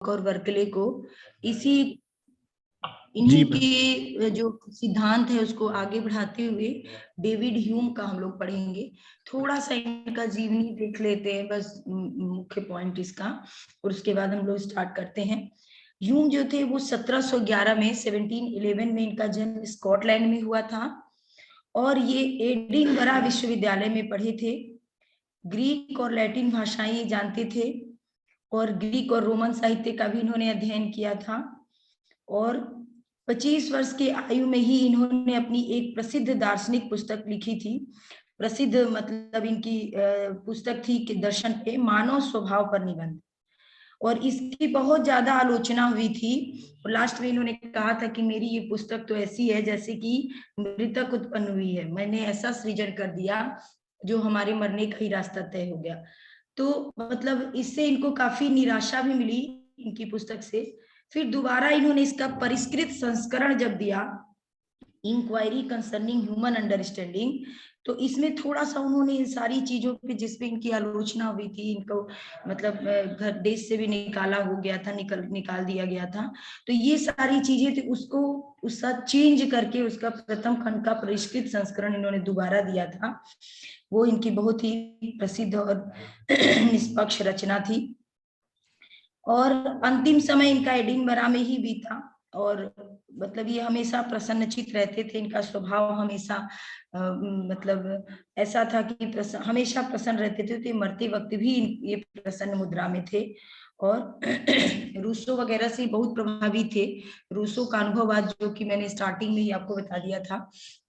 और वर्कले को इसी जी इन्हीं के जो सिद्धांत है उसको आगे बढ़ाते हुए डेविड ह्यूम का हम लोग पढ़ेंगे। थोड़ा सा इनका जीवनी देख लेते हैं, बस मुख्य पॉइंट इसका, और उसके बाद हम लोग स्टार्ट करते हैं। ह्यूम जो थे वो 1711 में 1711 में इनका जन्म स्कॉटलैंड में हुआ था और ये एडिनबरा विश्वविद्यालय में पढ़े थे। ग्रीक और लैटिन भाषाएं जानते थे और ग्रीक और रोमन साहित्य का भी इन्होंने अध्ययन किया था। और 25 वर्ष की आयु में ही इन्होंने अपनी एक प्रसिद्ध दार्शनिक पुस्तक लिखी थी। प्रसिद्ध मतलब इनकी पुस्तक थी कि दर्शन पे मानव स्वभाव पर निबंध, और इसकी बहुत ज्यादा आलोचना हुई थी। और लास्ट में इन्होंने कहा था कि मेरी ये पुस्तक तो ऐसी है जैसे कि मृतक उत्पन्न हुई है, मैंने ऐसा सृजन कर दिया जो हमारे मरने का ही रास्ता तय हो गया। तो मतलब इससे इनको काफी निराशा भी मिली इनकी पुस्तक से। फिर दोबारा इन्होंने इसका परिष्कृत संस्करण जब दिया, इंक्वायरी कंसर्निंग ह्यूमन अंडरस्टैंडिंग, तो इसमें थोड़ा सा उन्होंने इन सारी चीजों पे जिसपे इनकी आलोचना हुई थी, इनको मतलब घर देश से भी निकाला हो गया था, निकाल दिया गया था, तो ये सारी चीजें थी उसको उसका चेंज करके उसका प्रथम खंड का परिष्कृत संस्करण इन्होंने दोबारा दिया था। वो इनकी बहुत ही प्रसिद्ध और निष्पक्ष रचना थी। और अंतिम समय इनका एडिनबरा में ही बीता, और मतलब ये हमेशा प्रसन्नचित रहते थे, इनका स्वभाव हमेशा मतलब ऐसा था कि हमेशा प्रसन्न रहते थे, तो मरते वक्त भी ये प्रसन्न मुद्रा में थे। और रूसो वगैरह से बहुत प्रभावित थे। रूसो का अनुभववाद जो कि मैंने स्टार्टिंग में ही आपको बता दिया था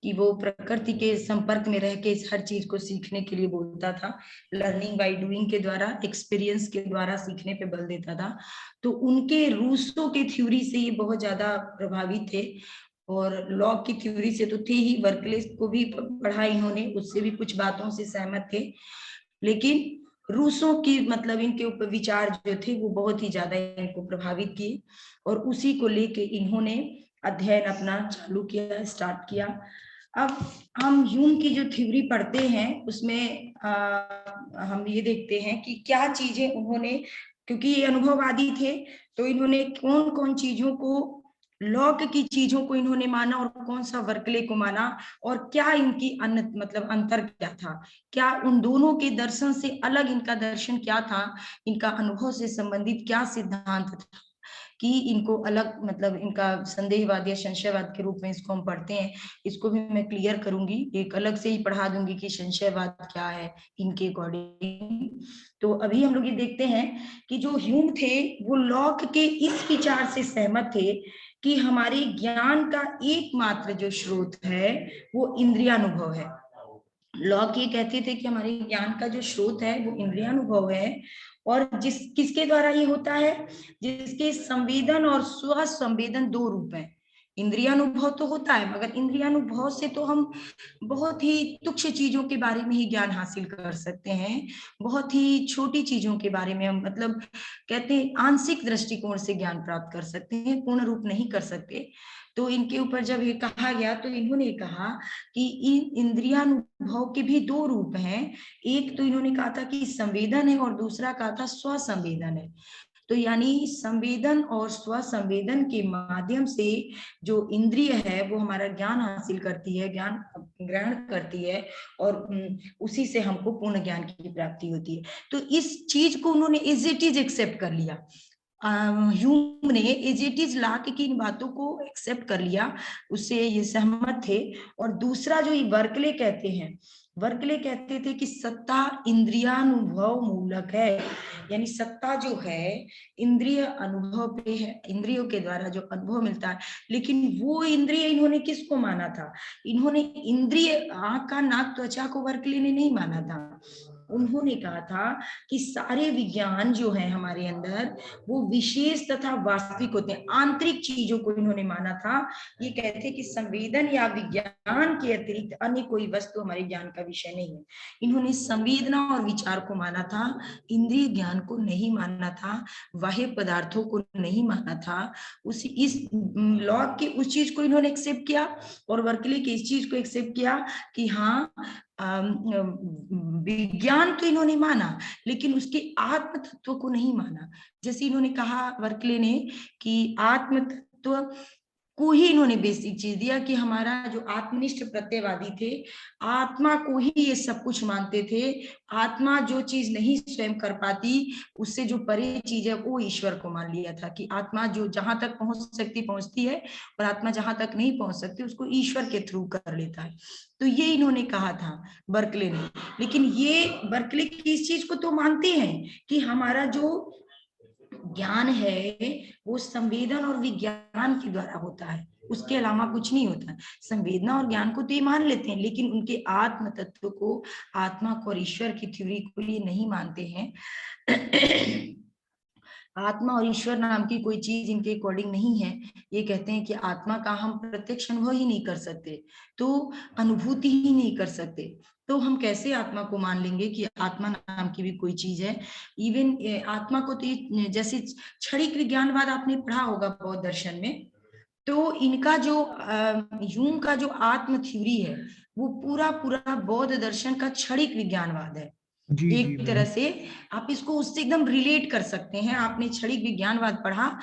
कि वो प्रकृति के संपर्क में रह के हर चीज को सीखने के लिए बोलता था, लर्निंग बाय डूइंग के द्वारा, एक्सपीरियंस के द्वारा सीखने पे बल देता था। तो उनके रूसो के थ्योरी से ये बहुत ज्यादा प्रभावित थे, और लॉक की थ्योरी से तो थे ही, वर्कले को भी पढ़ा इन्होंने, उससे भी कुछ बातों से सहमत थे, लेकिन रूसों की मतलब इनके ऊपर विचार जो थे वो बहुत ही ज्यादा इनको प्रभावित किए, और उसी को लेके इन्होंने अध्ययन अपना चालू किया, स्टार्ट किया। अब हम ह्यूम की जो थ्योरी पढ़ते हैं उसमें हम ये देखते हैं कि क्या चीजें उन्होंने, क्योंकि ये अनुभववादी थे, तो इन्होंने कौन कौन चीजों को, लॉक की चीजों को इन्होंने माना और कौन सा वर्कले को माना, और क्या इनकी मतलब अंतर क्या था, क्या उन दोनों के दर्शन से अलग इनका दर्शन क्या था, इनका अनुभव से संबंधित क्या सिद्धांत था कि इनको अलग मतलब इनका संदेहवाद या संशयवाद के रूप में इसको हम पढ़ते हैं। इसको भी मैं क्लियर करूंगी, एक अलग से ही पढ़ा दूंगी कि संशयवाद क्या है इनके अकॉर्डिंग। तो अभी हम लोग ये देखते हैं कि जो ह्यूम थे वो लॉक के इस विचार से सहमत थे कि हमारे ज्ञान का एकमात्र जो स्रोत है वो इंद्रियानुभव है। लॉक ये कहते थे कि हमारे ज्ञान का जो स्रोत है वो इंद्रियानुभव है, और किसके द्वारा ये होता है, जिसके संवेदन और स्व संवेदन दो रूप हैं। इंद्रियानुभव तो होता है, मगर इंद्रियानुभव से तो हम बहुत ही तुच्छ चीजों के बारे में ही ज्ञान हासिल कर सकते हैं, बहुत ही छोटी चीजों के बारे में हम मतलब कहते हैं आंशिक दृष्टिकोण से ज्ञान प्राप्त कर सकते हैं, पूर्ण रूप नहीं कर सकते। तो इनके ऊपर जब ये कहा गया तो इन्होंने कहा कि इन इंद्रियानुभव के भी दो रूप हैं, एक तो इन्होंने कहा था कि संवेदन है और दूसरा कहा था स्वसंवेदन है। तो यानी संवेदन और स्वसंवेदन के माध्यम से जो इंद्रिय है वो हमारा ज्ञान हासिल करती है, ज्ञान ग्रहण करती है, और उसी से हमको पूर्ण ज्ञान की प्राप्ति होती है। तो इस चीज को उन्होंने एज इट इज एक्सेप्ट कर लिया। ह्यूम ने एज इट इज ला के इन बातों को एक्सेप्ट कर लिया, उससे ये सहमत थे। और दूसरा जो ये वर्कले कहते हैं, वर्कले कहते थे कि सत्ता इंद्रियानुभव मूलक है, यानी सत्ता जो है इंद्रिय अनुभव पे है, इंद्रियों के द्वारा जो अनुभव मिलता है। लेकिन वो इंद्रिय इन्होंने किसको माना था, इन्होंने इंद्रिय आंख का नाक त्वचा को वर्कले ने नहीं माना था। उन्होंने कहा था कि सारे विज्ञान जो है हमारे अंदर वो विशेष तथा वास्तविक होते हैं, आंतरिक चीजों को इन्होंने माना था। ये कहते कि संवेदन या विज्ञान के अतिरिक्त अन्य कोई वस्तु हमारे ज्ञान का विषय नहीं है। इन्होंने संवेदना और विचार को माना था, इंद्रिय ज्ञान को नहीं माना था, बाह्य पदार्थों को नहीं माना था। उसी इस लॉक की उस चीज को इन्होंने एक्सेप्ट किया, और वर्कले की इस चीज को एक्सेप्ट किया कि हाँ विज्ञान तो इन्होंने माना, लेकिन उसके आत्म तत्व को नहीं माना। जैसे इन्होंने कहा बर्कले ने कि आत्म तत्व को ही इन्होंने बेसिक चीज दिया, कि हमारा जो आत्मनिष्ठ प्रत्ययवादी थे, आत्मा को ही ये सब कुछ मानते थे। आत्मा जो चीज नहीं स्वयं कर पाती, उससे जो परे चीज है वो ईश्वर को मान लिया था, कि आत्मा जो जहां तक पहुंच सकती पहुंचती है, और आत्मा जहां तक नहीं पहुंच सकती उसको ईश्वर के थ्रू कर लेता है। तो ये इन्होंने कहा था बर्कले ने। लेकिन ये बर्कले की इस चीज को तो मानते हैं कि हमारा जो ज्ञान है वो संवेदन और विज्ञान के द्वारा होता है, उसके अलावा कुछ नहीं होता। संवेदना और ज्ञान को तो ये मान लेते हैं, लेकिन उनके आत्म तत्व को, आत्मा को और ईश्वर की थ्योरी को ये नहीं मानते हैं। आत्मा और ईश्वर नाम की कोई चीज इनके अकॉर्डिंग नहीं है। ये कहते हैं कि आत्मा का हम प्रत्यक्ष अनुभव ही नहीं कर सकते, तो अनुभूति ही नहीं कर सकते, तो हम कैसे आत्मा को मान लेंगे कि आत्मा नाम की भी कोई चीज है। इवन आत्मा को तो जैसे क्षणिक विज्ञानवाद आपने पढ़ा होगा बौद्ध दर्शन में, तो इनका जो यूंग का जो आत्म थ्योरी है वो पूरा पूरा बौद्ध दर्शन का क्षणिक विज्ञानवाद है। जी जी एक तरह से आप इसको उससे एकदम रिलेट कर सकते हैं। आपने क्षणिक विज्ञानवाद पढ़ा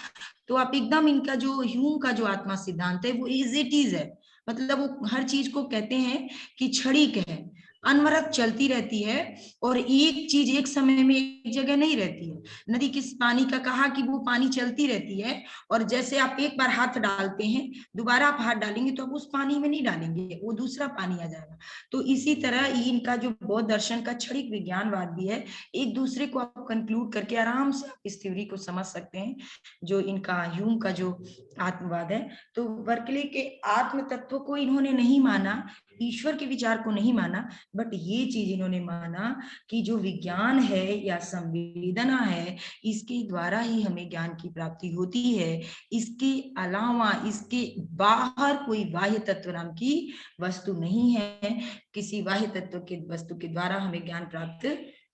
तो आप एकदम इनका जो ह्यूम का जो आत्मा सिद्धांत है वो इज इट इज है, मतलब वो हर चीज को कहते हैं कि क्षणिक है, अनवरत चलती रहती है, और एक चीज एक समय में एक जगह नहीं रहती है। नदी किस पानी का कहा कि वो पानी चलती रहती है, और जैसे आप एक बार हाथ डालते हैं, दोबारा आप हाथ डालेंगे तो आप उस पानी में नहीं डालेंगे, वो दूसरा पानी आ जाएगा। तो इसी तरह इनका जो बौद्ध दर्शन का क्षणिक विज्ञानवाद भी है, एक दूसरे को आप कंक्लूड करके आराम से इस थ्योरी को समझ सकते हैं, जो इनका ह्यूम का जो आत्मवाद है। तो बर्कले के आत्म तत्व को इन्होंने नहीं माना, ईश्वर के विचार को नहीं माना, बट ये चीज इन्होंने माना कि जो विज्ञान है या संवेदना है, इसके द्वारा ही हमें ज्ञान की प्राप्ति होती है। इसके अलावा इसके बाहर कोई बाह्य तत्व नाम की वस्तु नहीं है, किसी बाह्य तत्व के वस्तु के द्वारा हमें ज्ञान प्राप्त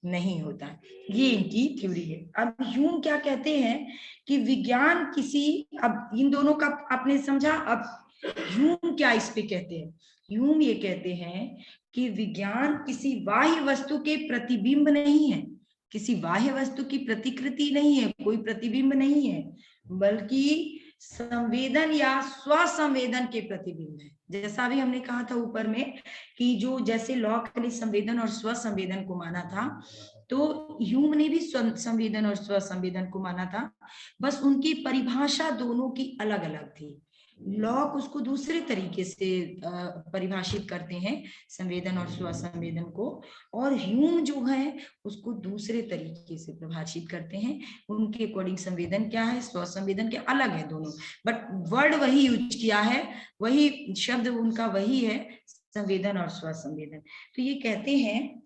नहीं होता। ये इनकी थ्योरी है। अब ह्यूम क्या कहते हैं कि विज्ञान किसी, अब इन दोनों का आपने समझा। अब ह्यूम क्या इस पे कहते हैं, ह्यूम ये कहते हैं कि विज्ञान किसी बाह्य वस्तु के प्रतिबिंब नहीं है, किसी बाह्य वस्तु की प्रतिकृति नहीं है, कोई प्रतिबिंब नहीं है, बल्कि संवेदन या स्वसंवेदन के प्रतिबिंब है। जैसा भी हमने कहा था ऊपर में कि जो जैसे लॉक ने संवेदन और स्वसंवेदन को माना था, तो ह्यूम ने भी संवेदन और स्वसंवेदन को माना था, बस उनकी परिभाषा दोनों की अलग अलग थी। लॉक उसको दूसरे तरीके से परिभाषित करते हैं, संवेदन और स्वसंवेदन को, और ह्यूम जो है उसको दूसरे तरीके से परिभाषित करते हैं। उनके अकॉर्डिंग संवेदन क्या है, स्वसंवेदन क्या, अलग है दोनों, बट वर्ड वही यूज किया है, वही शब्द उनका वही है, संवेदन और स्वसंवेदन। तो ये कहते हैं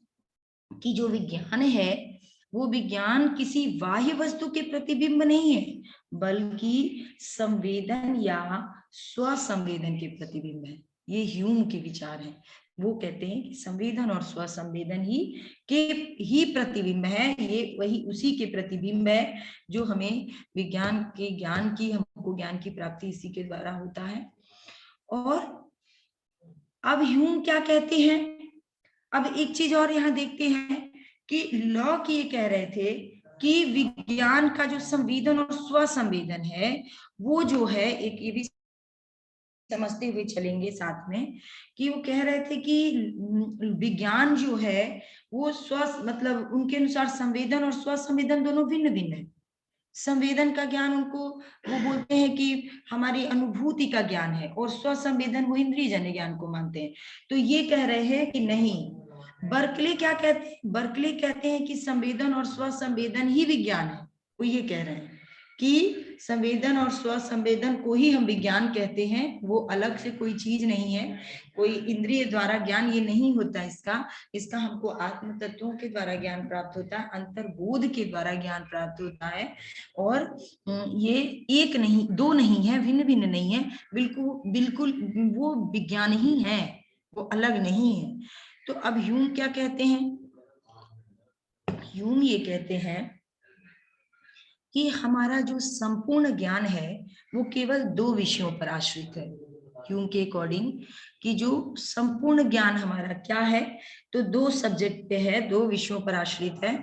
कि जो विज्ञान है वो विज्ञान किसी बाह्य वस्तु के प्रतिबिंब नहीं है, बल्कि संवेदन या स्वसंवेदन के प्रतिबिंब है। ये ह्यूम के विचार हैं। वो कहते हैं कि संवेदन और स्वसंवेदन ही प्रतिबिंब है, ये वही उसी के प्रतिबिंब है जो हमें विज्ञान के ज्ञान की, हमको ज्ञान की प्राप्ति इसी के द्वारा होता है। और अब ह्यूम क्या कहते हैं, अब एक चीज और यहाँ देखते हैं कि लॉक ये कह रहे थे कि विज्ञान का जो संवेदन और स्वसंवेदन है वो जो है, एक ये भी समझते हुए चलेंगे साथ में, कि वो कह रहे थे कि विज्ञान जो है वो स्व, मतलब उनके अनुसार संवेदन और स्वसंवेदन दोनों भिन्न भिन्न है। संवेदन का ज्ञान उनको, वो बोलते हैं कि हमारी अनुभूति का ज्ञान है, और स्वसंवेदन वो इंद्रिय जन्य ज्ञान को मानते हैं। तो ये कह रहे हैं कि नहीं, बर्कले क्या कहते हैं, बर्कले कहते हैं कि संवेदन और स्वसंवेदन ही विज्ञान है। वो ये कह रहे हैं कि संवेदन और स्वसंवेदन को ही हम विज्ञान कहते हैं, वो अलग से कोई चीज नहीं है, कोई इंद्रिय द्वारा ज्ञान ये नहीं होता इसका हमको आत्म तत्वों के द्वारा ज्ञान प्राप्त होता है, अंतर्बोध के द्वारा ज्ञान प्राप्त होता है। और ये एक नहीं, दो नहीं है, भिन्न भिन्न नहीं है, बिल्कुल बिल्कुल वो विज्ञान ही है, वो अलग नहीं है। तो अब ह्यूम क्या कहते हैं, ह्यूम ये कहते हैं कि हमारा जो संपूर्ण ज्ञान है वो केवल दो विषयों पर आश्रित है। ह्यूम के अकॉर्डिंग कि जो संपूर्ण ज्ञान हमारा क्या है, तो 2 सब्जेक्ट पे है, 2 विषयों पर आश्रित है।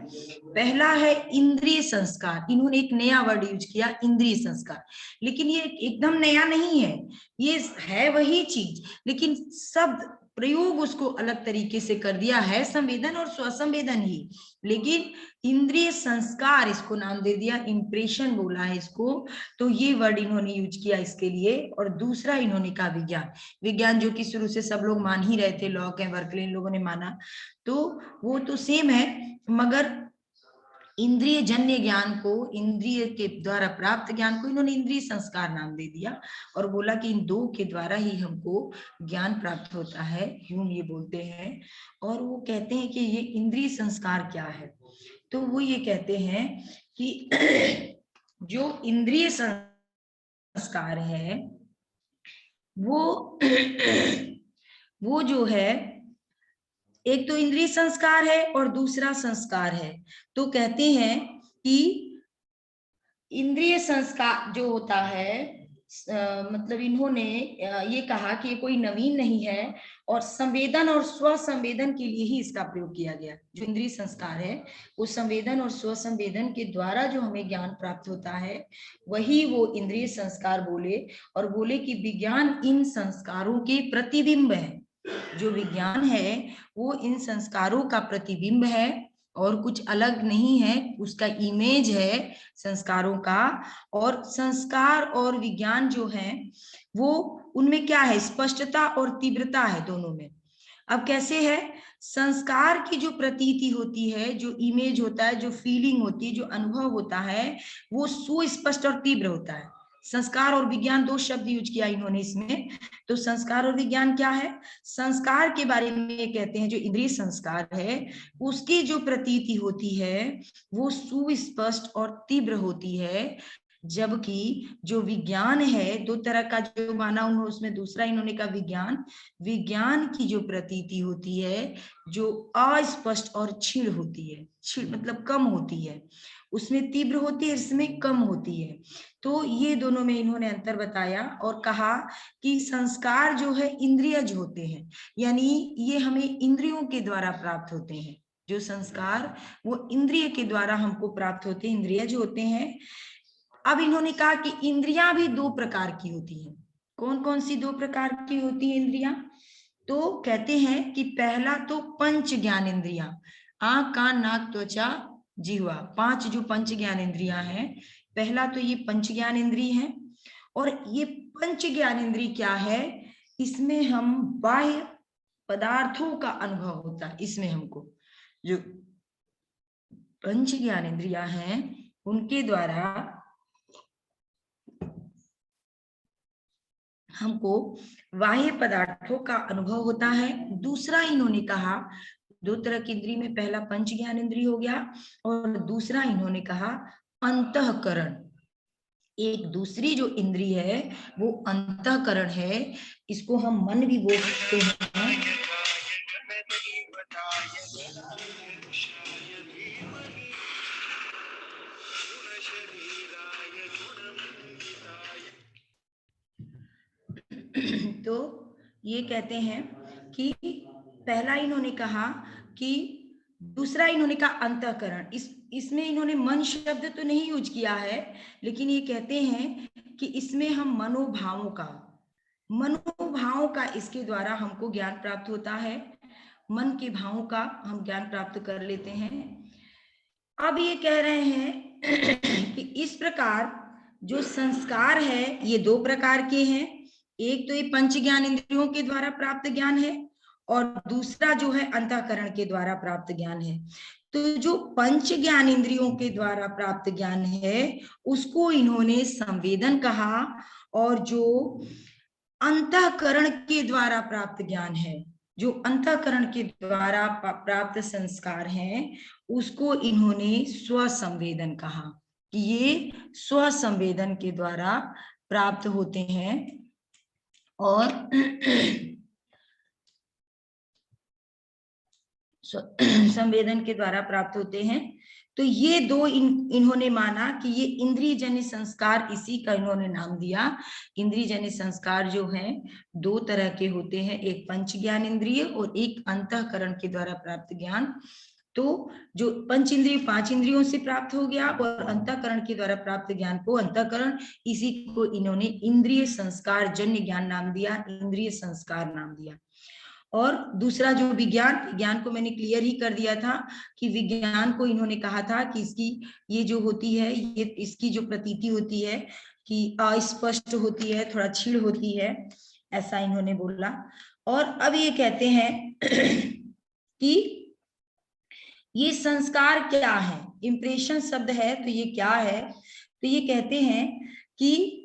पहला है इंद्रिय संस्कार। इन्होंने एक नया वर्ड यूज किया, इंद्रिय संस्कार, लेकिन ये एकदम नया नहीं है, ये है वही चीज, लेकिन शब्द प्रयोग उसको अलग तरीके से कर दिया है, संवेदन और स्वसंवेदन ही, लेकिन इंद्रिय संस्कार इसको नाम दे दिया, इंप्रेशन बोला है इसको, तो ये वर्ड इन्होंने यूज किया इसके लिए। और दूसरा इन्होंने कहा विज्ञान। विज्ञान जो कि शुरू से सब लोग मान ही रहे थे, लॉक है, बर्कले, इन लोगों ने माना, तो वो तो सेम है, मगर इंद्रिय जन्य ज्ञान को, इंद्रिय के द्वारा प्राप्त ज्ञान को इन्होंने इंद्रिय संस्कार नाम दे दिया और बोला कि इन 2 के द्वारा ही हमको ज्ञान प्राप्त होता है, ह्यूम ये बोलते हैं। और वो कहते हैं कि ये इंद्रिय संस्कार क्या है, तो वो ये कहते हैं कि जो इंद्रिय संस्कार है वो जो है, एक तो इंद्रिय संस्कार है और दूसरा संस्कार है। तो कहते हैं कि इंद्रिय संस्कार जो होता है, मतलब इन्होंने ये कहा कि ये कोई नवीन नहीं है और संवेदन और स्वसंवेदन के लिए ही इसका प्रयोग किया गया। जो इंद्रिय संस्कार है वो संवेदन और स्वसंवेदन के द्वारा जो हमें ज्ञान प्राप्त होता है, वही वो इंद्रिय संस्कार बोले। और बोले कि विज्ञान इन संस्कारों के प्रतिबिंब है। जो विज्ञान है वो इन संस्कारों का प्रतिबिंब है और कुछ अलग नहीं है, उसका इमेज है संस्कारों का। और संस्कार और विज्ञान जो है वो, उनमें क्या है, स्पष्टता और तीव्रता है दोनों में। अब कैसे है, संस्कार की जो प्रतीति होती है, जो इमेज होता है, जो फीलिंग होती है, जो अनुभव होता है, वो सुस्पष्ट और तीव्र होता है। संस्कार और विज्ञान 2 शब्द यूज किया इन्होंने इसमें। तो संस्कार और विज्ञान क्या है, संस्कार के बारे में ये कहते हैं जो इंद्रिय संस्कार है उसकी जो प्रतीति होती है वो सुस्पष्ट और तीव्र होती है, जबकि जो विज्ञान है 2 तरह का जो माना उन्होंने, उसमें दूसरा इन्होंने कहा विज्ञान, विज्ञान की जो प्रतीति होती है जो अस्पष्ट और क्षीण होती है, क्षीण मतलब कम होती है, उसमें तीव्र होती है, इसमें कम होती है। तो ये दोनों में इन्होंने अंतर बताया और कहा कि संस्कार जो है इंद्रियज होते हैं, यानी ये हमें इंद्रियों के द्वारा प्राप्त होते हैं। जो संस्कार वो इंद्रिय के द्वारा हमको प्राप्त होते हैं, इंद्रियज होते हैं। अब इन्होंने कहा कि इंद्रियां भी 2 प्रकार की होती हैं। कौन कौन सी 2 प्रकार की होती है इंद्रियां, तो कहते हैं कि पहला तो पंच ज्ञान इंद्रियां, आंख कान नाक त्वचा जिह्वा, 5 जो पंच ज्ञान इंद्रियां हैं, पहला तो ये पंच ज्ञान इंद्रिय है। और ये पंच ज्ञान इंद्रिय क्या है, इसमें हम बाह्य पदार्थों का अनुभव होता है। इसमें हमको जो पंच ज्ञान इंद्रियां हैं उनके द्वारा हमको बाह्य पदार्थों का अनुभव होता है। दूसरा इन्होंने कहा 2 तरह की इंद्रिय में, पहला पंच ज्ञान इंद्रिय हो गया और दूसरा इन्होंने कहा अंतःकरण। एक दूसरी जो इंद्रिय है वो अंतःकरण है, इसको हम मन भी बोल सकते हैं। तो ये कहते हैं कि पहला इन्होंने कहा कि, दूसरा इन्होंने कहा अंतःकरण। इसमें इन्होंने मन शब्द तो नहीं यूज किया है, लेकिन ये कहते हैं कि इसमें हम मनोभावों का इसके द्वारा हमको ज्ञान प्राप्त होता है, मन के भावों का हम ज्ञान प्राप्त कर लेते हैं। अब ये कह रहे हैं कि इस प्रकार जो संस्कार है ये 2 प्रकार के हैं, एक तो ये पंच ज्ञान इंद्रियों के द्वारा प्राप्त ज्ञान है और दूसरा जो है अंतःकरण के द्वारा प्राप्त ज्ञान है। तो जो पंच ज्ञान इंद्रियों के द्वारा प्राप्त ज्ञान है उसको इन्होंने संवेदन कहा, और जो अंतःकरण के द्वारा प्राप्त ज्ञान है, जो अंतःकरण के द्वारा प्राप्त संस्कार हैं, उसको इन्होंने स्वसंवेदन कहा कि ये स्वसंवेदन के द्वारा प्राप्त होते हैं। और संवेदन के द्वारा प्राप्त होते हैं। तो ये दो इन्होंने माना कि ये इंद्रिय जन्य संस्कार, इसी का इन्होंने नाम दिया। इंद्रिय जन्य संस्कार जो है दो तरह के होते हैं, एक पंच ज्ञान इंद्रिय और एक अंतःकरण के द्वारा प्राप्त ज्ञान। तो जो पंच इंद्रिय 5 इंद्रियों से प्राप्त हो गया और अंतःकरण के द्वारा प्राप्त ज्ञान को अंतःकरण, इसी को इन्होंने इंद्रिय संस्कार जन्य ज्ञान नाम दिया, इंद्रिय संस्कार नाम दिया। और दूसरा जो विज्ञान को मैंने क्लियर ही कर दिया था कि विज्ञान को इन्होंने कहा था कि इसकी ये जो होती है, ये इसकी जो प्रतीति होती है कि अस्पष्ट होती है, थोड़ा छीड़ होती है, ऐसा इन्होंने बोला। और अब ये कहते हैं कि ये संस्कार क्या है, इंप्रेशन शब्द है तो ये क्या है, तो ये कहते हैं कि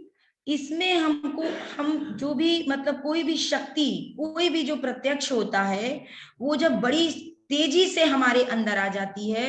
इसमें हमको, हम जो भी मतलब कोई भी शक्ति, कोई भी जो प्रत्यक्ष होता है, वो जब बड़ी तेजी से हमारे अंदर आ जाती है,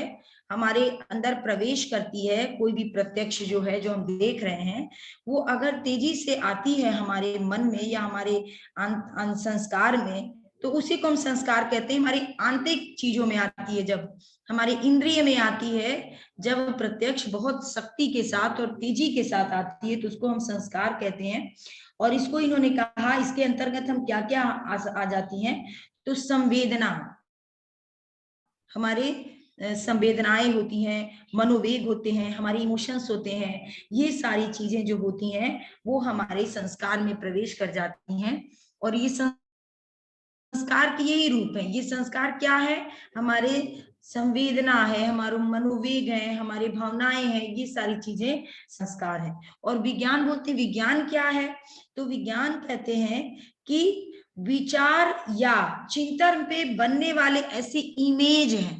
हमारे अंदर प्रवेश करती है, कोई भी प्रत्यक्ष जो है, जो हम देख रहे हैं, वो अगर तेजी से आती है हमारे मन में या हमारे संस्कार में, तो उसी को हम संस्कार कहते हैं। हमारी आंतरिक चीजों में आती है, जब हमारे इंद्रिय में आती है, जब प्रत्यक्ष बहुत शक्ति के साथ और तेजी के साथ आती है, तो उसको हम संस्कार कहते हैं। और इसको इन्होंने कहा, इसके अंतर्गत हम क्या क्या आ जाती हैं, तो संवेदना, हमारे संवेदनाएं होती हैं, मनोवेग होते हैं, हमारे इमोशंस होते हैं, ये सारी चीजें जो होती हैं वो हमारे संस्कार में प्रवेश कर जाती हैं। और ये संस्कार के यही रूप है। ये संस्कार क्या है, हमारे संवेदना है, हमारे मनोवेग है, हमारे भावनाएं हैं, ये सारी चीजें संस्कार है। और विज्ञान बोलते हैं, विज्ञान क्या है, तो विज्ञान कहते हैं कि विचार या चिंतन पे बनने वाले ऐसी इमेज है,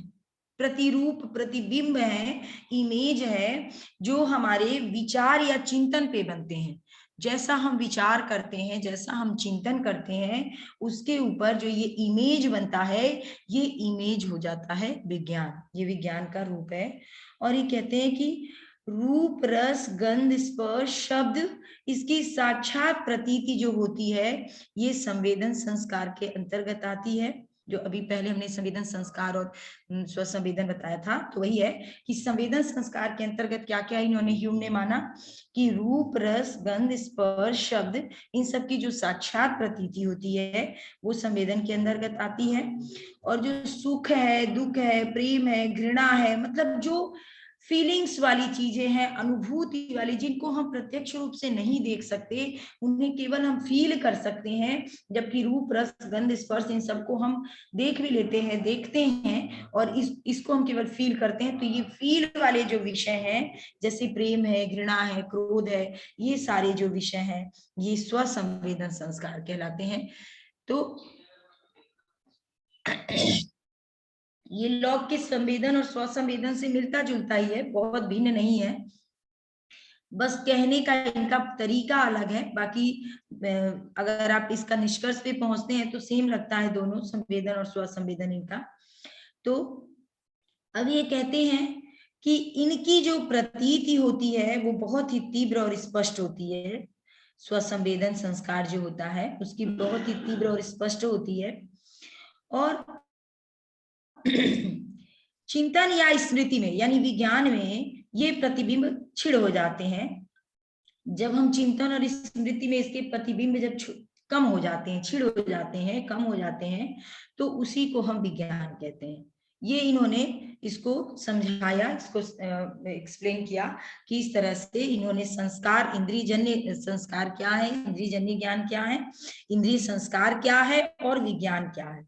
प्रतिरूप, प्रतिबिंब है, इमेज है, जो हमारे विचार या चिंतन पे बनते हैं। जैसा हम विचार करते हैं, जैसा हम चिंतन करते हैं, उसके ऊपर जो ये इमेज बनता है, ये इमेज हो जाता है विज्ञान, ये विज्ञान का रूप है। और ये कहते हैं कि रूप, रस, गंध, स्पर्श, शब्द, इसकी साक्षात प्रतीति जो होती है, ये संवेदन संस्कार के अंतर्गत आती है। जो अभी पहले हमने संवेदन संस्कार और स्वसंवेदन बताया था, तो वही है कि संवेदन संस्कार के अंतर्गत क्या क्या इन्होंने, ह्यूम ने माना कि रूप, रस, गंध, स्पर्श, शब्द, इन सब की जो साक्षात प्रतीति होती है वो संवेदन के अंतर्गत आती है। और जो सुख है, दुख है, प्रेम है, घृणा है, मतलब जो फीलिंग्स वाली चीजें हैं, अनुभूति वाली, जिनको हम प्रत्यक्ष रूप से नहीं देख सकते, उन्हें केवल हम फील कर सकते हैं। जबकि रूप, रस, गंध, स्पर्श, इन सबको हम देख भी लेते हैं, देखते हैं, और इसको हम केवल फील करते हैं। तो ये फील वाले जो विषय हैं, जैसे प्रेम है, घृणा है, क्रोध है, ये सारे जो विषय हैं, ये स्वसंवेदन संस्कार कहलाते हैं। तो ये लौकिक संवेदन और स्वसंवेदन से मिलता जुलता ही है, बहुत भिन्न नहीं है, बस कहने का इनका तरीका अलग है। बाकी अगर आप इसका निष्कर्ष पे पहुंचते हैं तो सेम लगता है दोनों, संवेदन और स्वसंवेदन इनका। तो अब ये कहते हैं कि इनकी जो प्रतीति होती है वो बहुत ही तीव्र और स्पष्ट होती है। स्वसंवेदन संस्कार जो होता है उसकी बहुत ही तीव्र और स्पष्ट होती है। और चिंतन या स्मृति में, यानी विज्ञान में, ये प्रतिबिंब छिड़ हो जाते हैं। जब हम चिंतन और स्मृति में इसके प्रतिबिंब जब कम हो जाते हैं, छिड़ हो जाते हैं, कम हो जाते हैं, तो उसी को हम विज्ञान कहते हैं। ये इन्होंने इसको समझाया, इसको एक्सप्लेन किया कि इस तरह से इन्होंने संस्कार, इंद्रिय जन्य संस्कार क्या है, इंद्रिय जन्य ज्ञान क्या है, इंद्रिय संस्कार क्या है, और विज्ञान क्या है।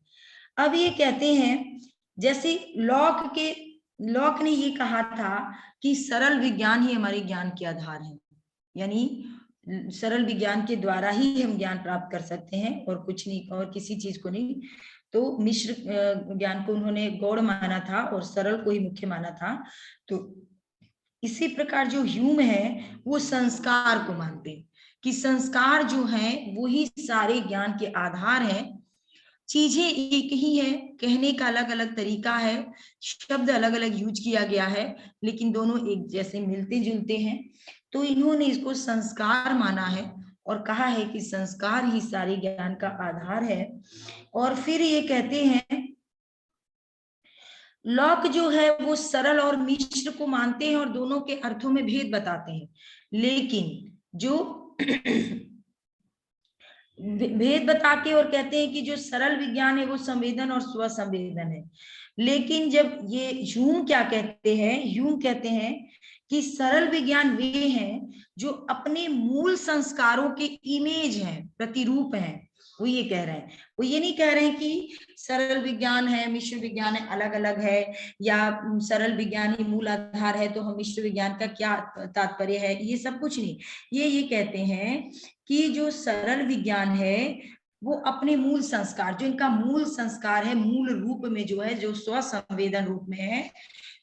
अब ये कहते हैं, जैसे लॉक ने ये कहा था कि सरल विज्ञान ही हमारे ज्ञान के आधार है, यानी सरल विज्ञान के द्वारा ही हम ज्ञान प्राप्त कर सकते हैं, और कुछ नहीं, और किसी चीज को नहीं। तो मिश्र ज्ञान को उन्होंने गौड़ माना था और सरल को ही मुख्य माना था। तो इसी प्रकार जो ह्यूम है वो संस्कार को मानते हैं कि संस्कार जो है वो ही सारे ज्ञान के आधार है। चीजें एक ही है, कहने का अलग अलग तरीका है, शब्द अलग अलग यूज किया गया है, लेकिन दोनों एक जैसे मिलते जुलते हैं। तो इन्होंने इसको संस्कार माना है और कहा है कि संस्कार ही सारे ज्ञान का आधार है। और फिर ये कहते हैं लॉक जो है वो सरल और मिश्र को मानते हैं और दोनों के अर्थों में भेद बताते हैं, लेकिन जो भेद बता के और कहते हैं कि जो सरल विज्ञान है वो संवेदन और स्वसंवेदन है। लेकिन जब ये ह्यूम क्या कहते हैं, ह्यूम कहते हैं कि सरल विज्ञान वे हैं जो अपने मूल संस्कारों के इमेज हैं, प्रतिरूप हैं। वो ये कह रहे हैं, वो ये नहीं कह रहे हैं कि सरल विज्ञान है, मिश्र विज्ञान है, अलग अलग है, या सरल विज्ञान ही मूल आधार है तो हम मिश्र विज्ञान का क्या तात्पर्य है, ये सब कुछ नहीं। ये कहते हैं कि जो सरल विज्ञान है वो अपने मूल संस्कार, जो इनका मूल संस्कार है, मूल रूप में जो है, जो स्वसंवेदन रूप में है,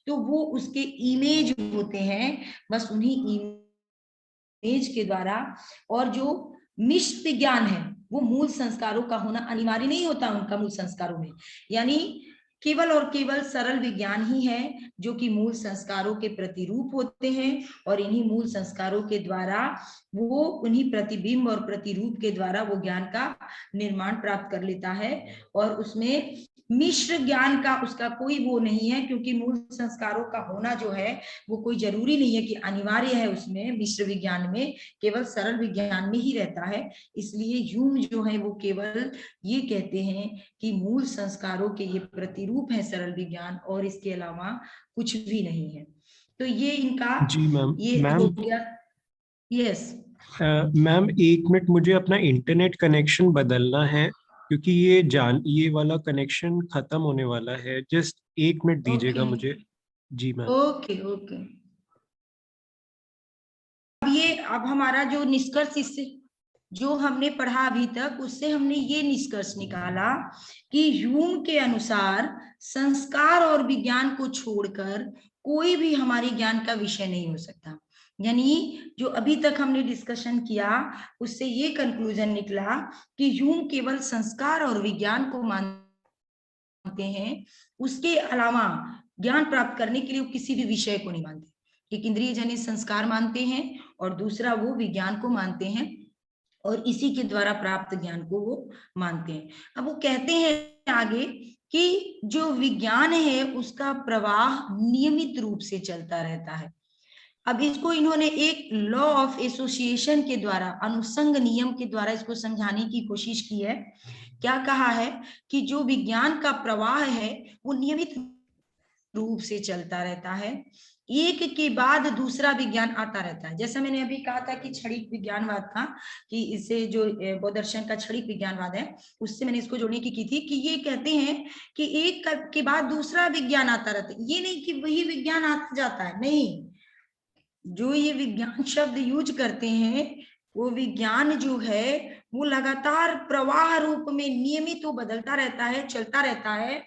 तो वो उसके इमेज होते हैं, बस उन्हीं इमेज के द्वारा। और जो मिश्र विज्ञान है वो मूल संस्कारों का होना अनिवार्य नहीं होता उनका मूल संस्कारों में, यानी केवल और केवल सरल विज्ञान ही है जो कि मूल संस्कारों के प्रतिरूप होते हैं, और इन्हीं मूल संस्कारों के द्वारा वो उन्हीं प्रतिबिंब और प्रतिरूप के द्वारा वो ज्ञान का निर्माण प्राप्त कर लेता है। और उसमें मिश्र ज्ञान का उसका कोई वो नहीं है, क्योंकि मूल संस्कारों का होना जो है वो कोई जरूरी नहीं है कि अनिवार्य है उसमें, मिश्र विज्ञान में केवल सरल विज्ञान में ही रहता है। इसलिए ह्यूम जो है वो केवल ये कहते हैं कि मूल संस्कारों के ये प्रतिरूप है सरल विज्ञान, और इसके अलावा कुछ भी नहीं है। तो ये इनका जी मैम। ये हो गया। यस मैम 1 मिनट, मुझे अपना इंटरनेट कनेक्शन बदलना है क्योंकि ये वाला कनेक्शन खत्म होने वाला है। जस्ट 1 मिनट दीजिएगा ओके मुझे। जी मैम। Okay okay. अब हमारा जो निष्कर्ष इससे जो हमने पढ़ा अभी तक, उससे हमने ये निष्कर्ष निकाला कि ह्यूम के अनुसार संस्कार और विज्ञान को छोड़कर कोई भी हमारे ज्ञान का विषय नहीं हो सकता। यानी जो अभी तक हमने डिस्कशन किया उससे ये कंक्लूजन निकला कि ह्यूम केवल संस्कार और विज्ञान को मानते हैं, उसके अलावा ज्ञान प्राप्त करने के लिए वो किसी भी विषय को नहीं मानते। एक इंद्रिय जनित संस्कार मानते हैं और दूसरा वो विज्ञान को मानते हैं, और इसी के द्वारा प्राप्त ज्ञान को वो मानते हैं। अब वो कहते हैं आगे कि जो विज्ञान है उसका प्रवाह नियमित रूप से चलता रहता है। अब इसको इन्होंने एक लॉ ऑफ एसोसिएशन के द्वारा, अनुसंग नियम के द्वारा इसको समझाने की कोशिश की है। क्या कहा है कि जो विज्ञान का प्रवाह है वो नियमित रूप से चलता रहता है, एक के बाद दूसरा विज्ञान आता रहता है। जैसा मैंने अभी कहा था कि क्षणिक विज्ञानवाद था, कि इससे जो बौद्ध दर्शन का क्षणिक विज्ञानवाद है उससे मैंने इसको जोड़ने की थी कि ये कहते हैं कि एक के बाद दूसरा विज्ञान आता रहता है, ये नहीं कि वही विज्ञान आता जाता है, नहीं। जो ये विज्ञान शब्द यूज करते हैं वो विज्ञान जो है वो लगातार प्रवाह रूप में नियमित वो बदलता रहता है, चलता रहता है,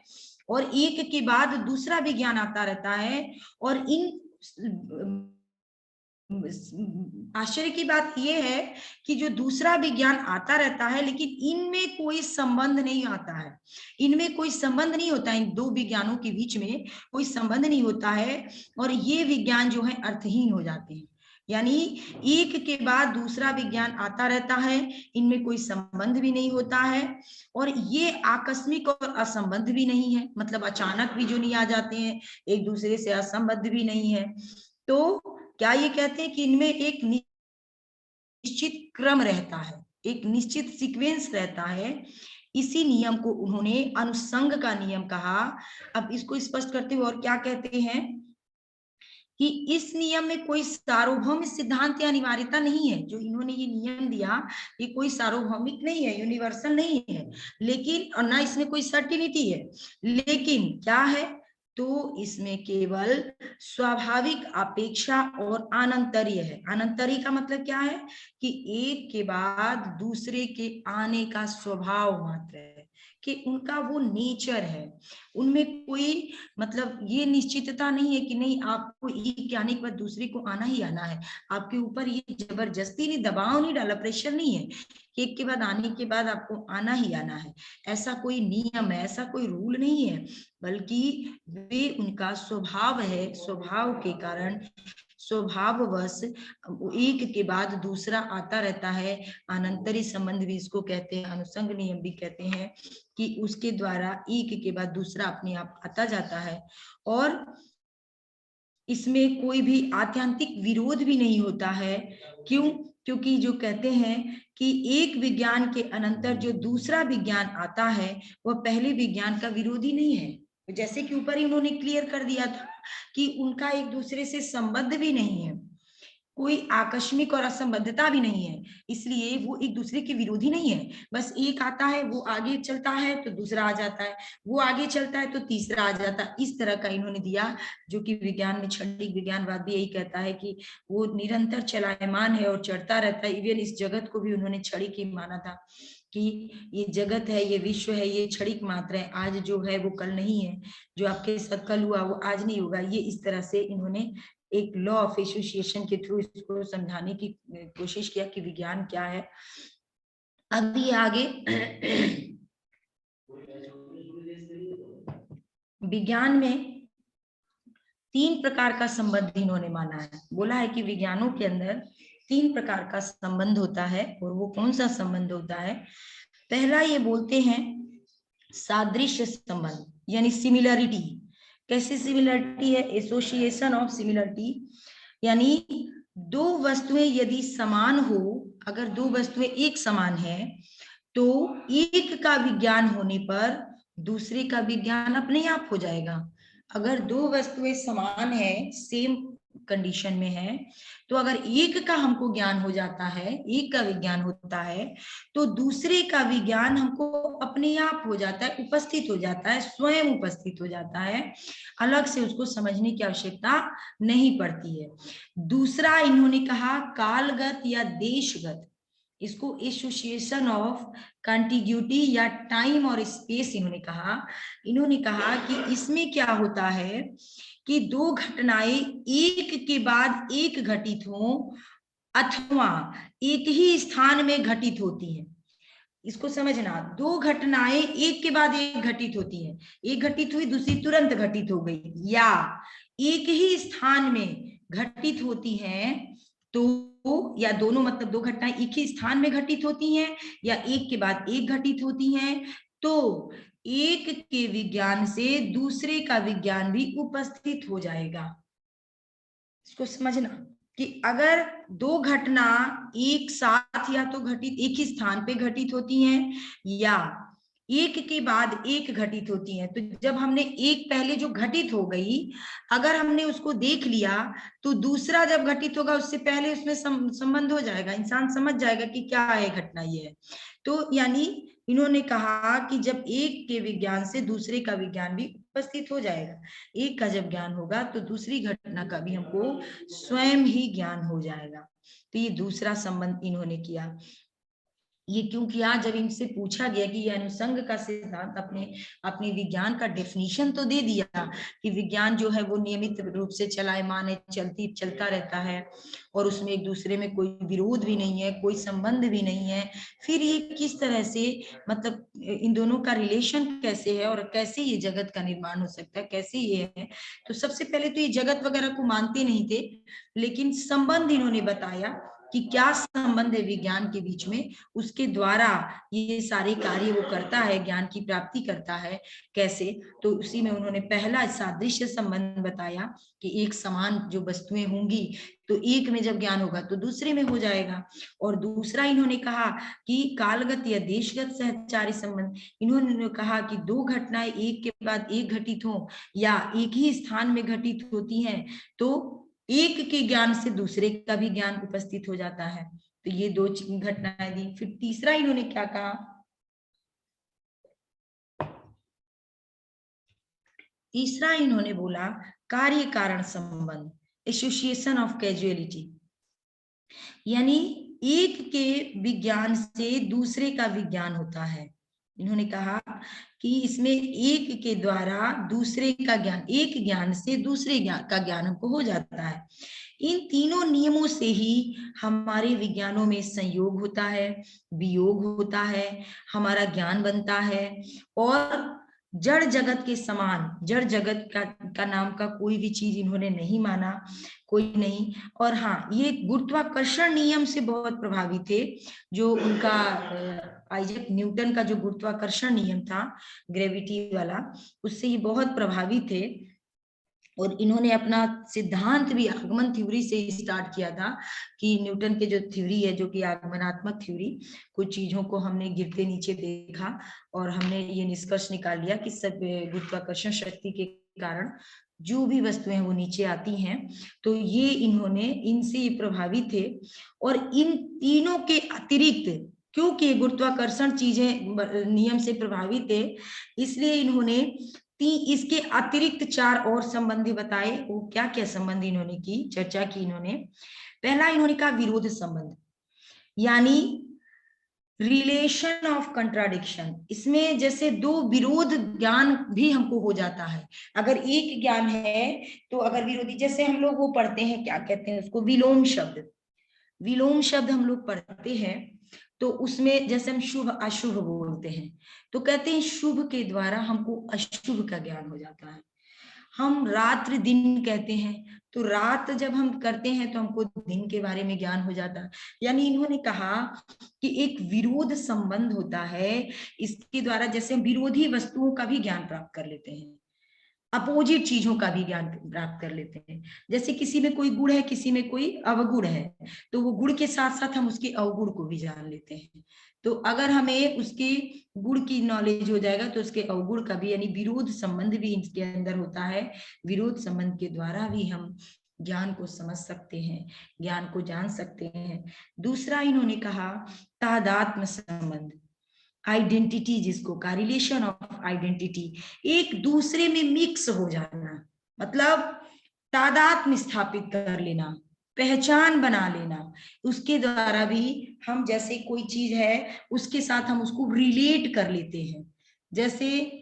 और एक के बाद दूसरा विज्ञान आता रहता है। और इन आश्चर्य की बात यह है कि जो दूसरा विज्ञान आता रहता है लेकिन इनमें कोई संबंध नहीं आता है, इनमें कोई संबंध नहीं होता, इन दो विज्ञानों के बीच में कोई संबंध नहीं होता है, और ये विज्ञान जो है अर्थहीन हो जाते हैं। यानी एक के बाद दूसरा विज्ञान आता रहता है, इनमें कोई संबंध भी नहीं होता है, और ये आकस्मिक और असंबद्ध भी नहीं है, मतलब अचानक भी जो नहीं आ जाते हैं, एक दूसरे से असंबद्ध भी नहीं है। तो क्या ये कहते हैं कि इनमें एक निश्चित क्रम रहता है, एक निश्चित सीक्वेंस रहता है। इसी नियम को उन्होंने अनुसंग का नियम कहा। अब इसको स्पष्ट करते हुए और क्या कहते हैं कि इस नियम में कोई सार्वभौमिक सिद्धांत या अनिवार्यता नहीं है। जो इन्होंने ये नियम दिया ये कोई सार्वभौमिक नहीं है, यूनिवर्सल नहीं है, लेकिन और ना इसमें कोई सर्टिनिटी है, लेकिन क्या है, तो इसमें केवल स्वाभाविक अपेक्षा और अनंतरीय है। अनंतरीय का मतलब क्या है कि एक के बाद दूसरे के आने का स्वभाव मात्र है, कि उनका वो नेचर है, उनमें कोई मतलब ये निश्चितता नहीं है कि नहीं आपको एक के आने के बाद दूसरे को आना ही आना है, आपके ऊपर ये जबरदस्ती नहीं, दबाव नहीं डाला, प्रेशर नहीं है कि एक के बाद आने के बाद आपको आना ही आना है, ऐसा कोई नियम है, ऐसा कोई रूल नहीं है, बल्कि वे उनका स्वभाव है, स्वभाव के कारण स्वभाववश एक के बाद दूसरा आता रहता है। अनंतरी संबंध भी इसको कहते हैं, अनुसंग नियम भी कहते हैं, कि उसके द्वारा एक के बाद दूसरा अपने आप आता जाता है। और इसमें कोई भी आत्यंतिक विरोध भी नहीं होता है। क्यों? क्योंकि जो कहते हैं कि एक विज्ञान के अनंतर जो दूसरा विज्ञान आता है वह पहले विज्ञान का विरोधी नहीं है। जैसे कि ऊपर ही उन्होंने क्लियर कर दिया था कि उनका एक दूसरे से संबंध भी नहीं है, कोई आकस्मिक और असंबद्धता भी नहीं है, इसलिए वो एक दूसरे के विरोधी नहीं है। बस एक आता है, वो आगे चलता है तो दूसरा आ जाता है, वो आगे चलता है तो तीसरा आ जाता है। इस तरह का इन्होंने दिया, जो कि विज्ञान में क्षणिक विज्ञानवाद भी यही कहता है कि वो निरंतर चलायमान है और चढ़ता रहता है। इवन इस जगत को भी उन्होंने क्षणिक ही माना था कि ये जगत है, ये विश्व है, ये क्षणिक मात्र है, आज जो है वो कल नहीं है, जो आपके साथ कल हुआ वो आज नहीं होगा। ये इस तरह से इन्होंने एक लॉ ऑफ एसोसिएशन के थ्रू इसको समझाने की कोशिश किया कि विज्ञान क्या है। अब ये आगे विज्ञान में 3 प्रकार का संबंध इन्होंने माना है। बोला है कि विज्ञानों के अंदर 3 प्रकार का संबंध होता है, और वो कौन सा संबंध होता है? पहला ये बोलते हैं सादृश्य संबंध, यानी सिमिलरिटी। कैसी सिमिलरिटी है? एसोसिएशन ऑफ सिमिलरिटी, यानी दो वस्तुएं यदि समान हो, अगर दो वस्तुएं एक समान है तो एक का विज्ञान होने पर दूसरे का विज्ञान अपने आप हो जाएगा। अगर दो वस्तुएं समान है, सेम कंडीशन में है, तो अगर एक का हमको ज्ञान हो जाता है, एक का विज्ञान होता है, तो दूसरे का विज्ञान हमको अपने आप हो जाता है, उपस्थित हो जाता है, स्वयं उपस्थित हो जाता है, अलग से उसको समझने की आवश्यकता नहीं पड़ती है। दूसरा इन्होंने कहा कालगत या देशगत, इसको एसोसिएशन ऑफ कंटिग्यूटी या टाइम और स्पेस इन्होंने कहा कि इसमें क्या होता है कि दो घटनाएं एक के बाद एक घटित हो अथवा एक ही स्थान में घटित होती हैं। इसको समझना, दो घटनाएं एक के बाद एक घटित होती हैं, एक घटित हुई दूसरी तुरंत घटित हो गई, या एक ही स्थान में घटित होती हैं, तो या दोनों, मतलब दो घटनाएं एक ही स्थान में घटित होती हैं या एक के बाद एक घटित होती हैं, तो एक के विज्ञान से दूसरे का विज्ञान भी उपस्थित हो जाएगा। इसको समझना कि अगर दो घटना एक साथ या तो घटित एक ही स्थान पे घटित होती हैं या एक के बाद एक घटित होती हैं, तो जब हमने एक पहले जो घटित हो गई, अगर हमने उसको देख लिया तो दूसरा जब घटित होगा उससे पहले उसमें संबंध हो जाएगा, इंसान समझ जाएगा कि क्या है घटना ये है। तो यानी इन्होंने कहा कि जब एक के विज्ञान से दूसरे का विज्ञान भी उपस्थित हो जाएगा, एक का जब ज्ञान होगा तो दूसरी घटना का भी हमको स्वयं ही ज्ञान हो जाएगा। तो ये दूसरा संबंध इन्होंने किया। ये क्यों किया? जब इनसे पूछा गया कि ये अनुसंग का सिद्धांत अपने विज्ञान का डेफिनेशन तो दे दिया कि विज्ञान जो है वो नियमित रूप से चलायमान है, चलता रहता है, और उसमें एक दूसरे में कोई विरोध भी नहीं है, कोई संबंध भी नहीं है, फिर ये किस तरह से, मतलब इन दोनों का रिलेशन कैसे है और कैसे ये जगत का निर्माण हो सकता है, कैसे ये है। तो सबसे पहले तो ये जगत वगैरह को मानते नहीं थे, लेकिन संबंध इन्होंने बताया कि क्या संबंध है विज्ञान के बीच में, उसके द्वारा ये सारे कार्य वो करता है, ज्ञान की प्राप्ति करता है कैसे। तो उसी में उन्होंने पहला सादृश्य संबंध बताया कि एक समान जो वस्तुएं होंगी तो एक में जब ज्ञान होगा तो दूसरे में हो जाएगा। और दूसरा इन्होंने कहा कि कालगत या देशगत सहचारी संबंध, इन्होंने कहा कि दो घटनाएं एक के बाद एक घटित हो या एक ही स्थान में घटित होती हैं, तो एक के ज्ञान से दूसरे का भी ज्ञान उपस्थित हो जाता है। तो ये दो घटनाएं दी। फिर तीसरा इन्होंने क्या कहा? तीसरा इन्होंने बोला कार्य कारण संबंध, एसोसिएशन ऑफ कैजुअलिटी, यानी एक के विज्ञान से दूसरे का विज्ञान होता है। इन्होंने कहा कि इसमें एक के द्वारा दूसरे का ज्ञान, एक ज्ञान से दूसरे का ज्ञान हमको हो जाता है। इन तीनों नियमों से ही हमारे विज्ञानों में संयोग होता है, वियोग होता है, हमारा ज्ञान बनता है, और जड़ जगत के समान, जड़ जगत का नाम का कोई भी चीज इन्होंने नहीं माना, कोई नहीं। और हाँ, ये गुरुत्वाकर्षण नियम से बहुत प्रभावित थे, जो उनका आइजैक न्यूटन का जो गुरुत्वाकर्षण नियम था, ग्रेविटी वाला, उससे ये बहुत प्रभावित थे। और इन्होंने अपना सिद्धांत भी आगमन थ्योरी से स्टार्ट किया था, कि न्यूटन के जो थ्योरी है, जो कि आगमनात्मक थ्योरी, कुछ चीजों को हमने गिरते नीचे देखा और हमने ये निष्कर्ष निकाल लिया कि सब गुरुत्वाकर्षण शक्ति के कारण जो भी वस्तुएं हैं वो नीचे आती हैं। तो ये इन्होंने, इनसे ये प्रभावित थे। और इन तीनों के अतिरिक्त, क्योंकि गुरुत्वाकर्षण चीजें नियम से प्रभावित है, इसलिए इन्होंने इसके अतिरिक्त 4 और संबंधी बताए। वो क्या क्या संबंध इन्होंने की, चर्चा की इन्होंने। पहला इन्होंने कहा विरोध संबंध, यानी रिलेशन ऑफ कंट्राडिक्शन। इसमें जैसे दो विरोध ज्ञान भी हमको हो जाता है। अगर एक ज्ञान है तो अगर विरोधी, जैसे हम लोग वो पढ़ते हैं, क्या कहते हैं उसको, विलोम शब्द। विलोम शब्द हम लोग पढ़ते हैं, तो उसमें जैसे हम शुभ अशुभ बोलते हैं, तो कहते हैं शुभ के द्वारा हमको अशुभ का ज्ञान हो जाता है। हम रात्रि दिन कहते हैं, तो रात जब हम करते हैं तो हमको दिन के बारे में ज्ञान हो जाता है। यानी इन्होंने कहा कि एक विरोध संबंध होता है, इसके द्वारा जैसे हम विरोधी वस्तुओं का भी ज्ञान प्राप्त कर लेते हैं, अपोजिट चीजों का भी ज्ञान प्राप्त कर लेते हैं। जैसे किसी में कोई गुण है, किसी में कोई अवगुण है, तो वो गुण के साथ साथ हम उसके अवगुण को भी जान लेते हैं। तो अगर हमें उसके गुण की नॉलेज हो जाएगा तो उसके अवगुण का भी, यानी विरोध संबंध भी इसके अंदर होता है। विरोध संबंध के द्वारा भी हम ज्ञान को समझ सकते हैं, ज्ञान को जान सकते हैं। दूसरा इन्होंने कहा तादात्म्य संबंध, आइडेंटिटी जिसको का, रिलेशन ऑफ आइडेंटिटी, एक दूसरे में मिक्स हो जाना, मतलब तादात्म्य स्थापित कर लेना, पहचान बना लेना। उसके द्वारा भी हम, जैसे कोई चीज है उसके साथ हम उसको रिलेट कर लेते हैं। जैसे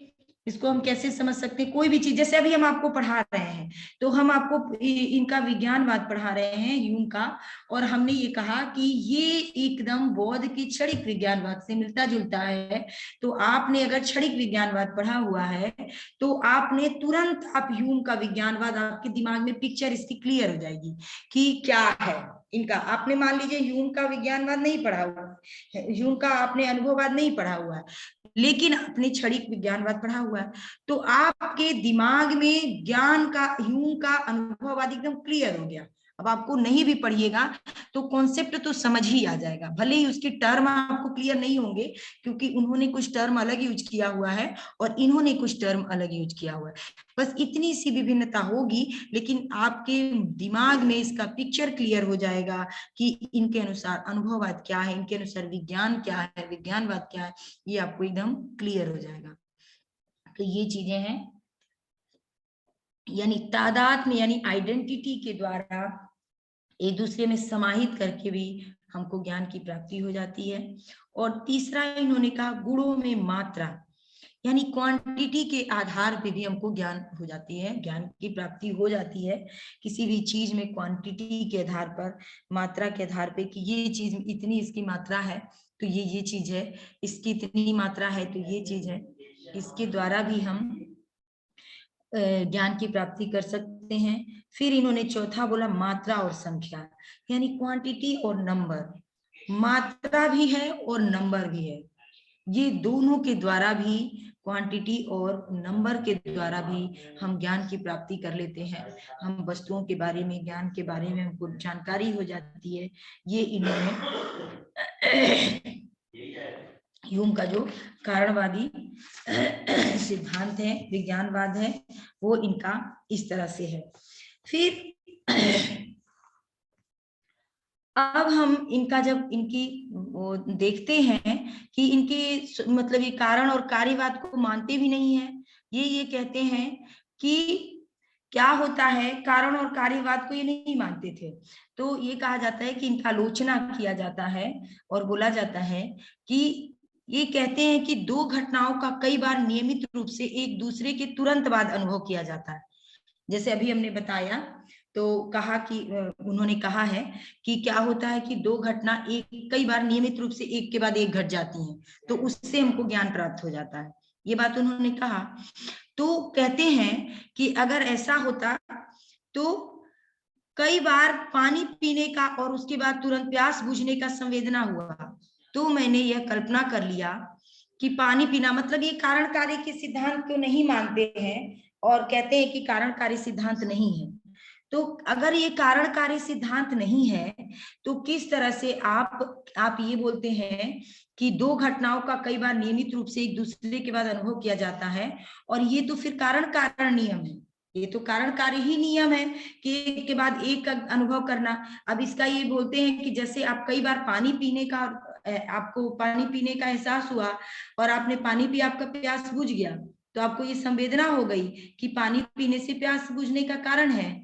इसको हम कैसे समझ सकते हैं, कोई भी चीज, जैसे अभी हम आपको पढ़ा रहे हैं, तो हम आपको इनका विज्ञानवाद पढ़ा रहे हैं, ह्यूम का, और हमने ये कहा कि ये एकदम बौद्ध की क्षणिक विज्ञानवाद से मिलता जुलता है। तो आपने अगर क्षणिक विज्ञानवाद पढ़ा हुआ है तो आपने तुरंत, आप ह्यूम का विज्ञानवाद, आपके दिमाग में पिक्चर इसकी क्लियर हो जाएगी कि क्या है इनका। आपने मान लीजिए ह्यूम का विज्ञानवाद नहीं पढ़ा हुआ, ह्यूम का आपने अनुभववाद नहीं पढ़ा हुआ है, लेकिन अपने क्षणिक विज्ञानवाद पढ़ा हुआ है, तो आपके दिमाग में ज्ञान का, ह्यूम का अनुभववाद एकदम क्लियर हो गया। अब आपको नहीं भी पढ़िएगा तो कॉन्सेप्ट तो समझ ही आ जाएगा, भले ही उसके टर्म आपको क्लियर नहीं होंगे, क्योंकि उन्होंने कुछ टर्म अलग यूज किया हुआ है और इन्होंने कुछ टर्म अलग यूज किया हुआ है। बस इतनी सी विभिन्नता होगी, लेकिन आपके दिमाग में इसका पिक्चर क्लियर हो जाएगा कि इनके अनुसार अनुभववाद क्या है, इनके अनुसार विज्ञान क्या है, विज्ञानवाद क्या है, ये आपको एकदम क्लियर हो जाएगा। तो ये चीजें हैं, यानी तादाद में, यानी आइडेंटिटी के द्वारा एक दूसरे में समाहित करके भी हमको ज्ञान की प्राप्ति हो जाती है। और तीसरा इन्होंने कहा गुणों में मात्रा, यानी क्वांटिटी के आधार पे भी हमको ज्ञान हो जाती है, ज्ञान की प्राप्ति हो जाती है। किसी भी चीज में क्वांटिटी के आधार पर, मात्रा के आधार पे, कि ये चीज इतनी इसकी मात्रा है तो ये चीज है, इसकी इतनी मात्रा है तो ये चीज है, इसके द्वारा भी हम ज्ञान की प्राप्ति कर सकते हैं। फिर इन्होंने चौथा बोला मात्रा और संख्या, यानी क्वांटिटी और नंबर, मात्रा भी है और नंबर भी है। ये दोनों के द्वारा भी, क्वांटिटी और नंबर के द्वारा भी हम ज्ञान की प्राप्ति कर लेते हैं। हम वस्तुओं के बारे में, ज्ञान के बारे में हमको जानकारी हो जाती है। ये इन्होंने ह्यूम का जो कारणवादी सिद्धांत है, विज्ञानवाद है, वो इनका इस तरह से है। फिर अब हम इनका, जब इनकी वो देखते हैं कि इनके मतलब ये कारण और कार्यवाद को मानते भी नहीं है, ये कहते हैं कि क्या होता है, कारण और कार्यवाद को ये नहीं मानते थे। तो ये कहा जाता है कि इनका आलोचना किया जाता है और बोला जाता है कि ये कहते हैं कि दो घटनाओं का कई बार नियमित रूप से एक दूसरे के तुरंत बाद अनुभव किया जाता है। जैसे अभी हमने बताया, तो कहा कि उन्होंने कहा है कि क्या होता है कि दो घटना एक कई बार नियमित रूप से एक के बाद एक घट जाती हैं, तो उससे हमको ज्ञान प्राप्त हो जाता है। ये बात उन्होंने कहा। तो कहते हैं कि अगर ऐसा होता तो कई बार पानी पीने का और उसके बाद तुरंत प्यास बुझने का संवेदना हुआ, तो मैंने यह कल्पना कर लिया कि पानी पीना मतलब ये कारण कार्य के सिद्धांत को नहीं मानते हैं और कहते हैं कि कारण कार्य सिद्धांत नहीं है। तो अगर ये कारण कार्य सिद्धांत नहीं है तो किस तरह से आप ये बोलते हैं कि दो घटनाओं का कई बार नियमित रूप से एक दूसरे के बाद अनुभव किया जाता है, और ये तो फिर कारण कारण नियम है, ये तो कारण कार्य ही नियम है कि एक के बाद एक का अनुभव करना। अब इसका ये बोलते हैं कि जैसे आप कई बार पानी पीने का, आपको पानी पीने का एहसास हुआ और आपने पानी पिया, आपका प्यास बुझ गया, तो आपको ये संवेदना हो गई कि पानी पीने से प्यास बुझने का कारण है।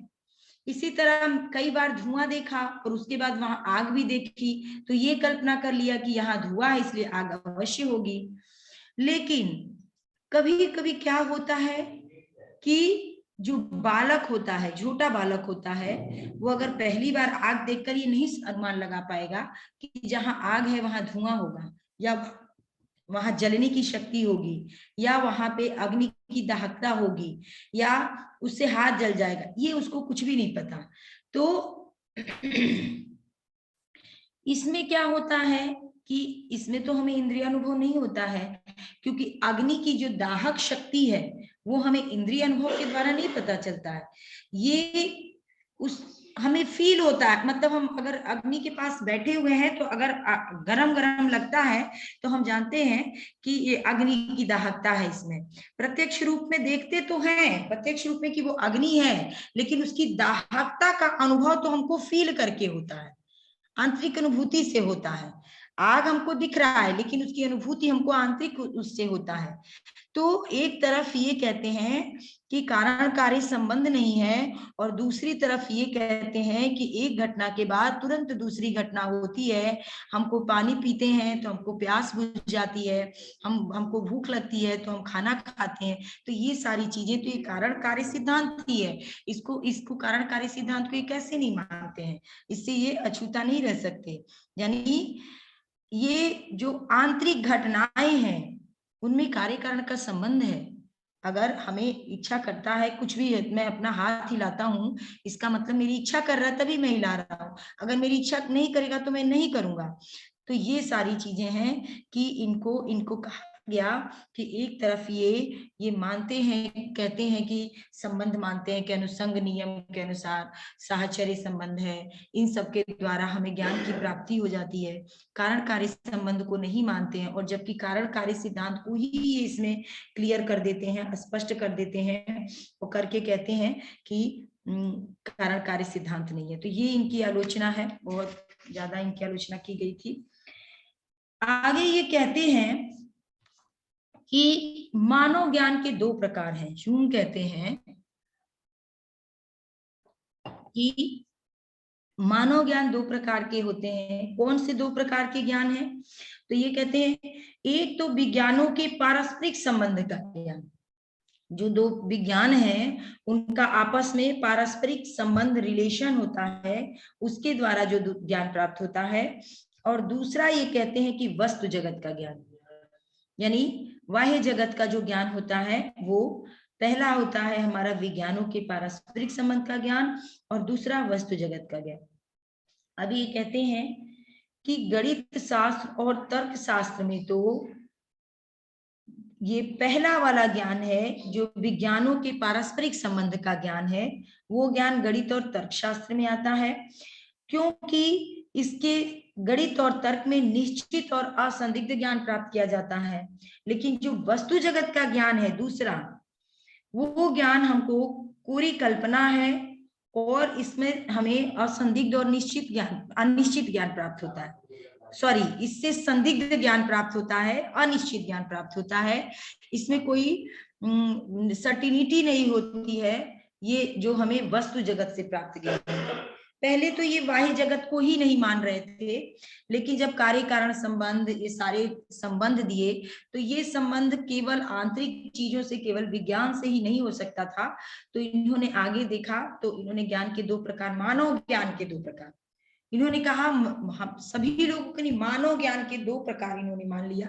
इसी तरह कई बार धुआं देखा और उसके बाद वहां आग भी देखी, तो ये कल्पना कर लिया कि यहाँ धुआं है इसलिए आग अवश्य होगी। लेकिन कभी कभी क्या होता है कि जो बालक होता है, छोटा बालक होता है, वो अगर पहली बार आग देखकर ये नहीं अनुमान लगा पाएगा कि जहां आग है वहां धुआं होगा या वहां जलने की शक्ति होगी या वहां पे अग्नि की दाहकता होगी या उससे हाथ जल जाएगा, ये उसको कुछ भी नहीं पता। तो इसमें क्या होता है कि इसमें तो हमें इंद्रिय अनुभव नहीं होता है, क्योंकि अग्नि की जो दाहक शक्ति है वो हमें इंद्रिय अनुभव के द्वारा नहीं पता चलता है, ये उस हमें फील होता है। मतलब हम अगर अग्नि के पास बैठे हुए हैं तो अगर गरम गरम लगता है तो हम जानते हैं कि ये अग्नि की दाहकता है। इसमें प्रत्यक्ष रूप में देखते तो हैं, प्रत्यक्ष रूप में कि वो अग्नि है, लेकिन उसकी दाहकता का अनुभव तो हमको फील करके होता है, आंतरिक अनुभूति से होता है। आग हमको दिख रहा है लेकिन उसकी अनुभूति हमको आंतरिक उससे होता है। तो एक तरफ ये कहते हैं कि कारण कार्य संबंध नहीं है और दूसरी तरफ ये कहते हैं कि एक घटना के बाद तुरंत दूसरी घटना होती है। हमको पानी पीते हैं तो हमको प्यास बुझ जाती है, हमको भूख लगती है तो हम खाना खाते हैं। तो ये सारी चीजें तो ये कारण कार्य सिद्धांत ही है, इसको कारण कार्य सिद्धांत को ये कैसे नहीं मानते हैं, इससे ये अछूता नहीं रह सकते। यानी ये जो आंतरिक घटनाएं हैं उनमें कार्य कारण का संबंध है। अगर हमें इच्छा करता है कुछ भी, मैं अपना हाथ हिलाता हूं, इसका मतलब मेरी इच्छा कर रहा है तभी मैं हिला रहा हूं, अगर मेरी इच्छा नहीं करेगा तो मैं नहीं करूंगा। तो ये सारी चीजें हैं कि इनको कहा गया कि एक तरफ ये मानते हैं, कहते हैं कि संबंध मानते हैं कि अनुसंग नियम के अनुसार साहचर्य संबंध है, इन सब के द्वारा हमें ज्ञान की प्राप्ति हो जाती है। कारण कार्य संबंध को नहीं मानते हैं, और जबकि कारण कार्य सिद्धांत को ही ये इसमें क्लियर कर देते हैं, स्पष्ट कर देते हैं और करके कहते हैं कि कारण कार्य सिद्धांत नहीं है। तो ये इनकी आलोचना है, बहुत ज्यादा इनकी आलोचना की गई थी। आगे ये कहते हैं कि मानव ज्ञान के दो प्रकार हैं। ह्यूम कहते हैं कि मानव ज्ञान दो प्रकार के होते हैं। कौन से दो प्रकार के ज्ञान हैं? तो ये कहते हैं एक तो विज्ञानों के पारस्परिक संबंध का ज्ञान, जो दो विज्ञान हैं उनका आपस में पारस्परिक संबंध रिलेशन होता है, उसके द्वारा जो ज्ञान प्राप्त होता है। और दूसरा ये कहते हैं कि वस्तु जगत का ज्ञान, यानी बाह्य जगत का जो ज्ञान होता है वो पहला होता है हमारा विज्ञानों के पारस्परिक संबंध का ज्ञान और दूसरा वस्तु जगत का ज्ञान। अभी ये कहते हैं कि गणित शास्त्र और तर्क शास्त्र में तो ये पहला वाला ज्ञान है जो विज्ञानों के पारस्परिक संबंध का ज्ञान है, वो ज्ञान गणित और तर्क शास्त्र में आता है, क्योंकि इसके गणित और तर्क में निश्चित और असंदिग्ध ज्ञान प्राप्त किया जाता है। लेकिन जो वस्तु जगत का ज्ञान है दूसरा, वो ज्ञान हमको पूरी कल्पना है और इसमें हमें असंदिग्ध और निश्चित ज्ञान, अनिश्चित ज्ञान प्राप्त होता है। सॉरी, इससे संदिग्ध ज्ञान प्राप्त होता है, अनिश्चित ज्ञान प्राप्त होता है। इसमें कोई सर्टिनिटी नहीं होती है, ये जो हमें वस्तु जगत से प्राप्त ज्ञान है। पहले तो ये बाह्य जगत को ही नहीं मान रहे थे, लेकिन जब कार्य कारण संबंध ये सारे संबंध दिए तो ये संबंध केवल आंतरिक चीजों से, केवल विज्ञान से ही नहीं हो सकता था। तो इन्होंने आगे देखा तो इन्होंने ज्ञान के दो प्रकार, मानव ज्ञान के दो प्रकार, इन्होंने कहा हम सभी लोगों के नहीं, मानव ज्ञान के दो प्रकार इन्होंने मान लिया।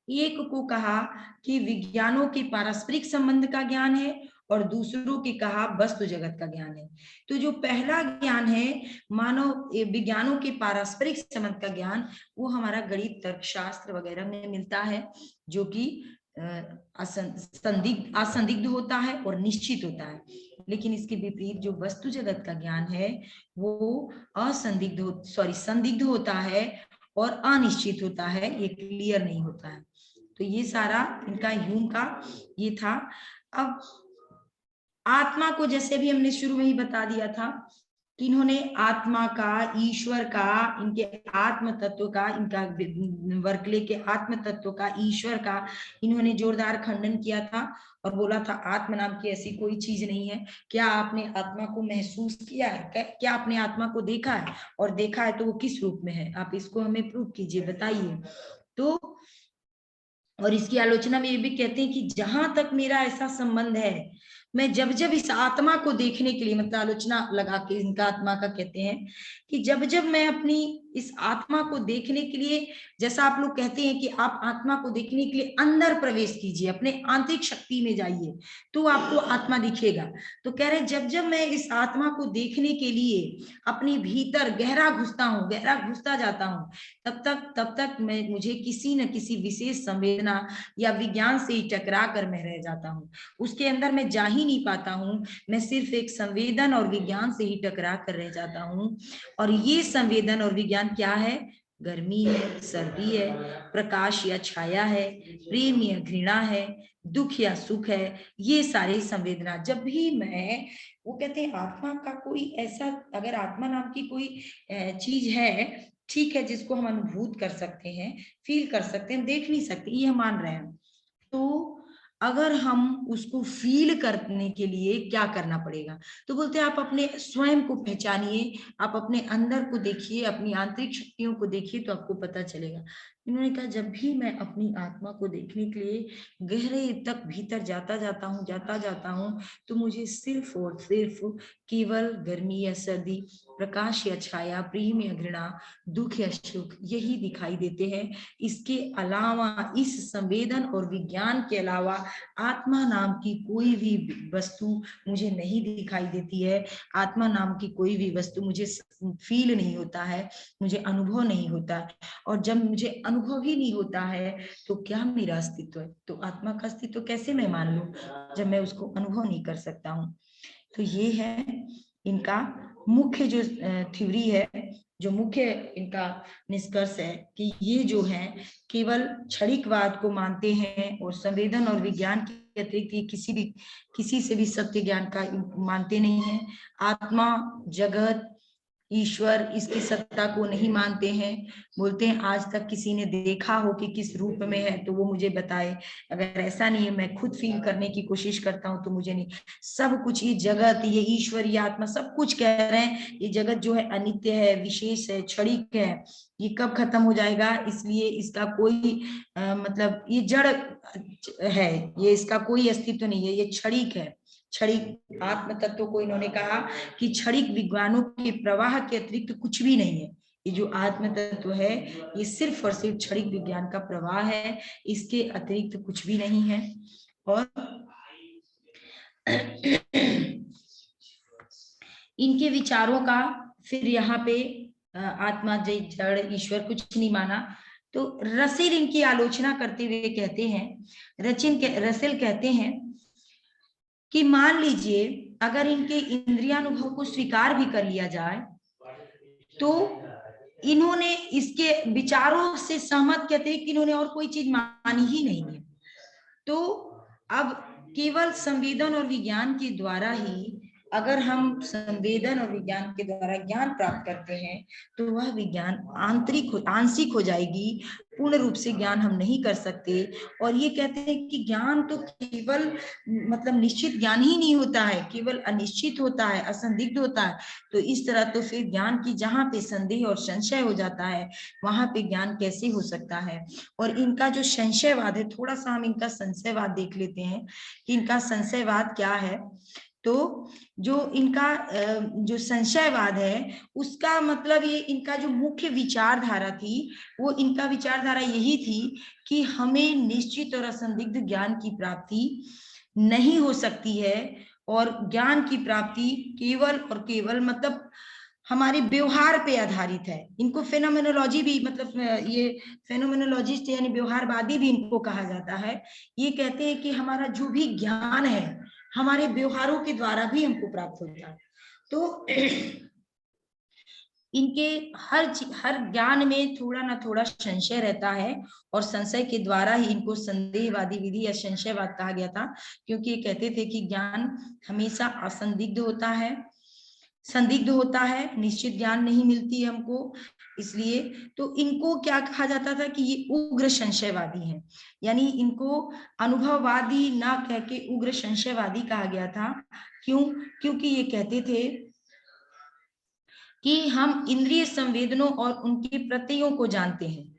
एक को कहा कि विज्ञानों के पारस्परिक संबंध का ज्ञान है और दूसरों की कहा वस्तु जगत का ज्ञान है। तो जो पहला ज्ञान है मानव विज्ञानों के पारस्परिक संबंध का ज्ञान, वो हमारा गणित, तर्कशास्त्र वगैरह में मिलता है, जो कि असंदिग्ध होता है और निश्चित होता है। लेकिन इसके विपरीत जो वस्तु जगत का ज्ञान है वो संदिग्ध होता है और अनिश्चित होता है, ये क्लियर नहीं होता है। तो ये सारा इनका ह्यूम का ये था। अब आत्मा को जैसे भी हमने शुरू में ही बता दिया था कि इन्होंने आत्मा का, ईश्वर का, इनके आत्म तत्व का, इनका बर्कले के आत्म तत्व का, ईश्वर का इन्होंने जोरदार खंडन किया था और बोला था आत्मा नाम की ऐसी कोई चीज नहीं है। क्या आपने आत्मा को महसूस किया है? क्या आपने आत्मा को देखा है? और देखा है तो वो किस रूप में है? आप इसको हमें प्रूव कीजिए, बताइए। तो और इसकी आलोचना में ये भी कहते हैं कि जहां तक मेरा ऐसा संबंध है, मैं जब जब इस आत्मा को देखने के लिए, मतलब आलोचना लगा के इनका आत्मा का कहते हैं कि जब जब मैं अपनी इस आत्मा को देखने के लिए, जैसा आप लोग कहते हैं कि आप आत्मा को देखने के लिए अंदर प्रवेश कीजिए, अपने आंतरिक शक्ति में जाइए तो आपको आत्मा दिखेगा। तो कह रहे जब जब मैं इस आत्मा को देखने के लिए अपने भीतर गहरा घुसता जाता हूँ, तब तक मुझे किसी न किसी विशेष संवेदना या विज्ञान से ही टकरा कर मैं रह जाता हूँ। उसके अंदर मैं जा ही नहीं पाता हूँ, मैं सिर्फ एक संवेदन और विज्ञान से ही टकरा कर रह जाता हूँ। और ये संवेदन और विज्ञान क्या है? गर्मी है, सर्दी है, प्रकाश या छाया है, प्रेम या घृणा है, दुख या सुख है, ये सारे संवेदना। जब भी मैं, वो कहते हैं आत्मा का कोई ऐसा, अगर आत्मा नाम की कोई चीज है, ठीक है, जिसको हम अनुभूत कर सकते हैं, फील कर सकते हैं, देख नहीं सकते, ये हम मान रहे हैं, तो अगर हम उसको फील करने के लिए क्या करना पड़ेगा? तो बोलते हैं आप अपने स्वयं को पहचानिए, आप अपने अंदर को देखिए, अपनी आंतरिक शक्तियों को देखिए, तो आपको पता चलेगा। इन्होंने कहा जब भी मैं अपनी आत्मा को देखने के लिए गहरे तक भीतर जाता जाता हूँ, तो मुझे सिर्फ और सिर्फ केवल गर्मी या सर्दी, प्रकाश या छाया, प्रेम या घृणा, दुख या सुख, यही दिखाई देते हैं। इसके अलावा, इस संवेदन और विज्ञान के अलावा आत्मा नाम की कोई भी वस्तु मुझे नहीं दिखाई देती है। आत्मा नाम की कोई भी वस्तु मुझे फील नहीं होता है, मुझे अनुभव नहीं होता है। और जब मुझे अनुभव ही नहीं होता है तो क्या मेरा अस्तित्व है? तो आत्मा का अस्तित्व कैसे मैं मान लूं जब मैं उसको अनुभव नहीं कर सकता हूँ? तो ये है इनका मुख्य जो थ्योरी है, जो मुख्य इनका निष्कर्ष है कि ये जो है केवल क्षणिकवाद को मानते हैं और संवेदन और विज्ञान के अतिरिक्त ये किसी से भी सत्य ज्ञान का मानते नहीं है। आत्मा, जगत, ईश्वर, इसकी सत्ता को नहीं मानते हैं। बोलते हैं आज तक किसी ने देखा हो कि किस रूप में है तो वो मुझे बताए, अगर ऐसा नहीं है, मैं खुद फील करने की कोशिश करता हूं तो मुझे नहीं। सब कुछ, ये जगत, ये ईश्वर, ये आत्मा, सब कुछ कह रहे हैं ये जगत जो है अनित्य है, विशेष है, क्षणिक है, ये कब खत्म हो जाएगा, इसलिए इसका कोई मतलब ये जड़ है, ये इसका कोई अस्तित्व नहीं है, ये क्षणिक है। क्षणिक आत्म तत्व को इन्होंने कहा कि क्षणिक विज्ञानों के प्रवाह के अतिरिक्त कुछ भी नहीं है। ये जो आत्म तत्व है ये सिर्फ और सिर्फ क्षणिक विज्ञान का प्रवाह है, इसके अतिरिक्त कुछ भी नहीं है। और इनके विचारों का फिर यहाँ पे आत्मा, जड़, ईश्वर कुछ नहीं माना। तो रसेल इनकी आलोचना करते हुए कहते हैं, रसेल कहते हैं कि मान लीजिए अगर इनके इंद्रियानुभव को स्वीकार भी कर लिया जाए तो इन्होंने इसके विचारों से सहमत कहते हैं कि इन्होंने और कोई चीज मानी ही नहीं है। तो अब केवल संवेदन और विज्ञान के द्वारा ही, अगर हम संवेदन और विज्ञान के द्वारा ज्ञान प्राप्त करते हैं तो वह विज्ञान आंशिक हो जाएगी, पूर्ण रूप से ज्ञान हम नहीं कर सकते। और ये कहते हैं कि ज्ञान तो केवल मतलब निश्चित ज्ञान ही नहीं होता है, केवल अनिश्चित होता है, असंदिग्ध होता है। तो इस तरह तो फिर ज्ञान की जहां पे संदेह और संशय हो जाता है वहां पे ज्ञान कैसे हो सकता है? और इनका जो संशयवाद है, थोड़ा सा हम इनका संशयवाद देख लेते हैं कि इनका संशयवाद क्या है। तो जो इनका जो संशयवाद है उसका मतलब ये इनका जो मुख्य विचारधारा थी वो इनका विचारधारा यही थी कि हमें निश्चित और असंदिग्ध ज्ञान की प्राप्ति नहीं हो सकती है और ज्ञान की प्राप्ति केवल और केवल मतलब हमारे व्यवहार पे आधारित है। इनको फेनोमेनोलॉजी भी मतलब ये फेनोमेनोलॉजिस्ट यानी व्यवहारवादी भी इनको कहा जाता है। ये कहते हैं कि हमारा जो भी ज्ञान है हमारे व्यवहारों के द्वारा भी हमको प्राप्त होता है। तो इनके हर ज्ञान में थोड़ा ना थोड़ा संशय रहता है और संशय के द्वारा ही इनको संदेहवादी विधि या संशयवाद कहा गया था, क्योंकि ये कहते थे कि ज्ञान हमेशा असंदिग्ध होता है, संदिग्ध होता है, निश्चित ज्ञान नहीं मिलती है हमको। इसलिए तो इनको क्या कहा जाता था कि ये उग्र संशयवादी हैं, यानी इनको अनुभववादी ना कह के उग्र संशयवादी कहा गया था। क्यों? क्योंकि ये कहते थे कि हम इंद्रिय संवेदनों और उनकी प्रत्ययों को जानते हैं,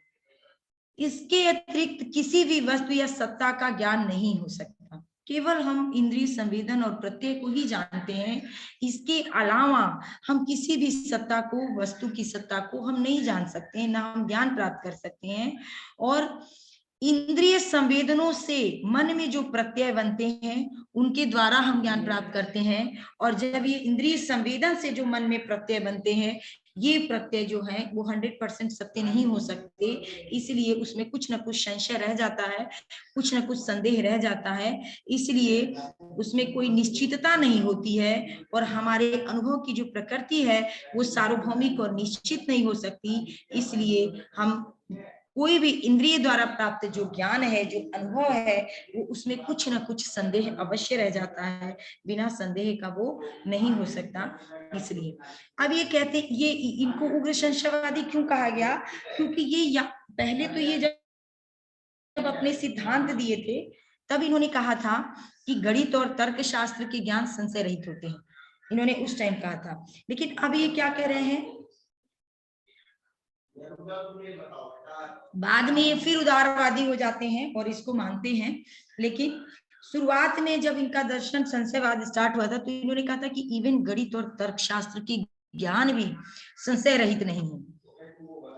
इसके अतिरिक्त किसी भी वस्तु या सत्ता का ज्ञान नहीं हो सकता। केवल हम इंद्रिय संवेदन और प्रत्यय को ही जानते हैं, इसके अलावा हम किसी भी सत्ता को, वस्तु की सत्ता को हम नहीं जान सकते हैं, ना हम ज्ञान प्राप्त कर सकते हैं। और इंद्रिय संवेदनों से मन में जो प्रत्यय बनते हैं उनके द्वारा हम ज्ञान प्राप्त करते हैं। और जब ये इंद्रिय संवेदन से जो मन में प्रत्यय बनते हैं, ये प्रत्यय जो है वो 100% सत्य नहीं हो सकते, इसलिए उसमें कुछ ना कुछ संशय रह जाता है, कुछ ना कुछ संदेह रह जाता है, इसलिए उसमें कोई निश्चितता नहीं होती है। और हमारे अनुभव की जो प्रकृति है वो सार्वभौमिक और निश्चित नहीं हो सकती, इसलिए हम कोई भी इंद्रिय द्वारा प्राप्त जो ज्ञान है, जो अनुभव है, वो उसमें कुछ ना कुछ संदेह अवश्य रह जाता है, बिना संदेह का वो नहीं हो सकता। इसलिए अब ये कहते ये इनको उग्र संशयवादी क्यों कहा गया? क्योंकि ये पहले तो ये जब अपने सिद्धांत दिए थे तब इन्होंने कहा था कि गणित और तर्क शास्त्र के ज्ञान संशय रहित होते हैं, इन्होंने उस टाइम कहा था। लेकिन अब ये क्या कह रहे हैं, बाद में ये फिर उदारवादी हो जाते हैं और इसको मानते हैं। लेकिन शुरुआत में जब इनका दर्शन संशयवाद स्टार्ट हुआ था तो इन्होंने कहा था कि इवन गणित और तर्कशास्त्र की ज्ञान भी संशय रहित नहीं है।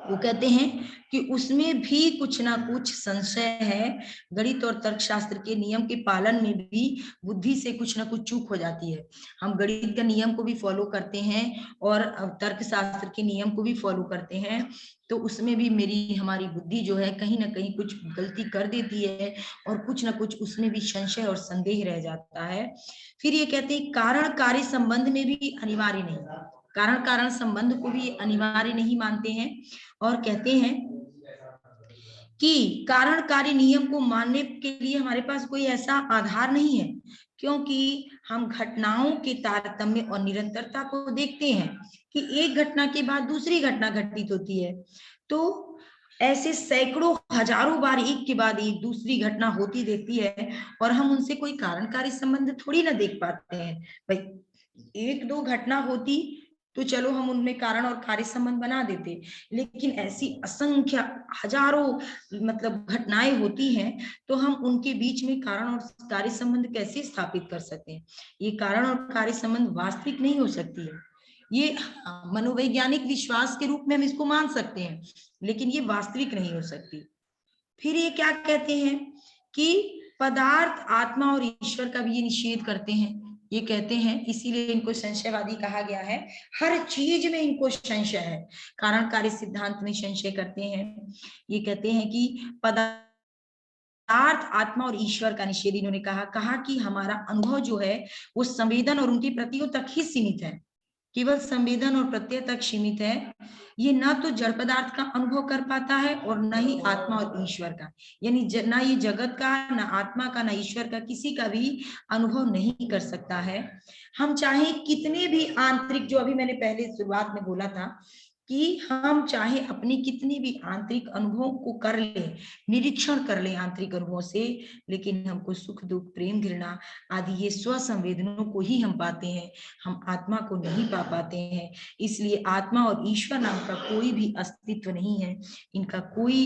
वो कहते हैं कि उसमें भी कुछ ना कुछ संशय है, गणित और तर्कशास्त्र के नियम के पालन में भी बुद्धि से कुछ ना कुछ चूक हो जाती है। हम गणित का नियम को भी फॉलो करते हैं और तर्कशास्त्र के नियम को भी फॉलो करते हैं, तो उसमें भी हमारी बुद्धि जो है कहीं ना कहीं कुछ गलती कर देती है और कुछ ना कुछ उसमें भी संशय और संदेह रह जाता है। फिर ये कहते हैं कारण कार्य संबंध में भी अनिवार्य नहीं, कारण कारण संबंध को भी अनिवार्य नहीं मानते हैं और कहते हैं कि कारण कार्य नियम को मानने के लिए हमारे पास कोई ऐसा आधार नहीं है, क्योंकि हम घटनाओं के तारतम्य और निरंतरता को देखते हैं कि एक घटना के बाद दूसरी घटना घटित होती है, तो ऐसे सैकड़ों हजारों बार एक के बाद एक दूसरी घटना होती रहती है और हम उनसे कोई कारण कार्य संबंध थोड़ी ना देख पाते हैं। भाई एक दो घटना होती तो चलो हम उनमें कारण और कार्य संबंध बना देते, लेकिन ऐसी असंख्य हजारों मतलब घटनाएं होती हैं तो हम उनके बीच में कारण और कार्य संबंध कैसे स्थापित कर सकते हैं? ये कारण और कार्य संबंध वास्तविक नहीं हो सकती है। ये मनोवैज्ञानिक विश्वास के रूप में हम इसको मान सकते हैं, लेकिन ये वास्तविक नहीं हो सकती। फिर ये क्या कहते हैं कि पदार्थ, आत्मा और ईश्वर का भी ये निषेध करते हैं। ये कहते हैं, इसीलिए इनको संशयवादी कहा गया है, हर चीज में इनको संशय है, कारण कार्य सिद्धांत में संशय करते हैं। ये कहते हैं कि पदार्थ, आत्मा और ईश्वर का निषेध इन्होंने कहा कि हमारा अनुभव जो है वो संवेदन और उनकी प्रतियों तक ही सीमित है, केवल संवेदन और प्रत्यय तक सीमित है। ये ना तो जड़ पदार्थ का अनुभव कर पाता है और न ही आत्मा और ईश्वर का, यानी ना ये जगत का, ना आत्मा का, ना ईश्वर का, किसी का भी अनुभव नहीं कर सकता है। हम चाहे कितने भी आंतरिक, जो अभी मैंने पहले शुरुआत में बोला था कि हम चाहे अपनी कितनी भी आंतरिक अनुभवों को कर ले, निरीक्षण कर ले आंतरिक अनुभवों से, लेकिन हमको सुख दुख प्रेम घृणा आदि ये स्व संवेदनों को ही हम पाते हैं, हम आत्मा को नहीं पा पाते हैं। इसलिए आत्मा और ईश्वर नाम का कोई भी अस्तित्व नहीं है, इनका कोई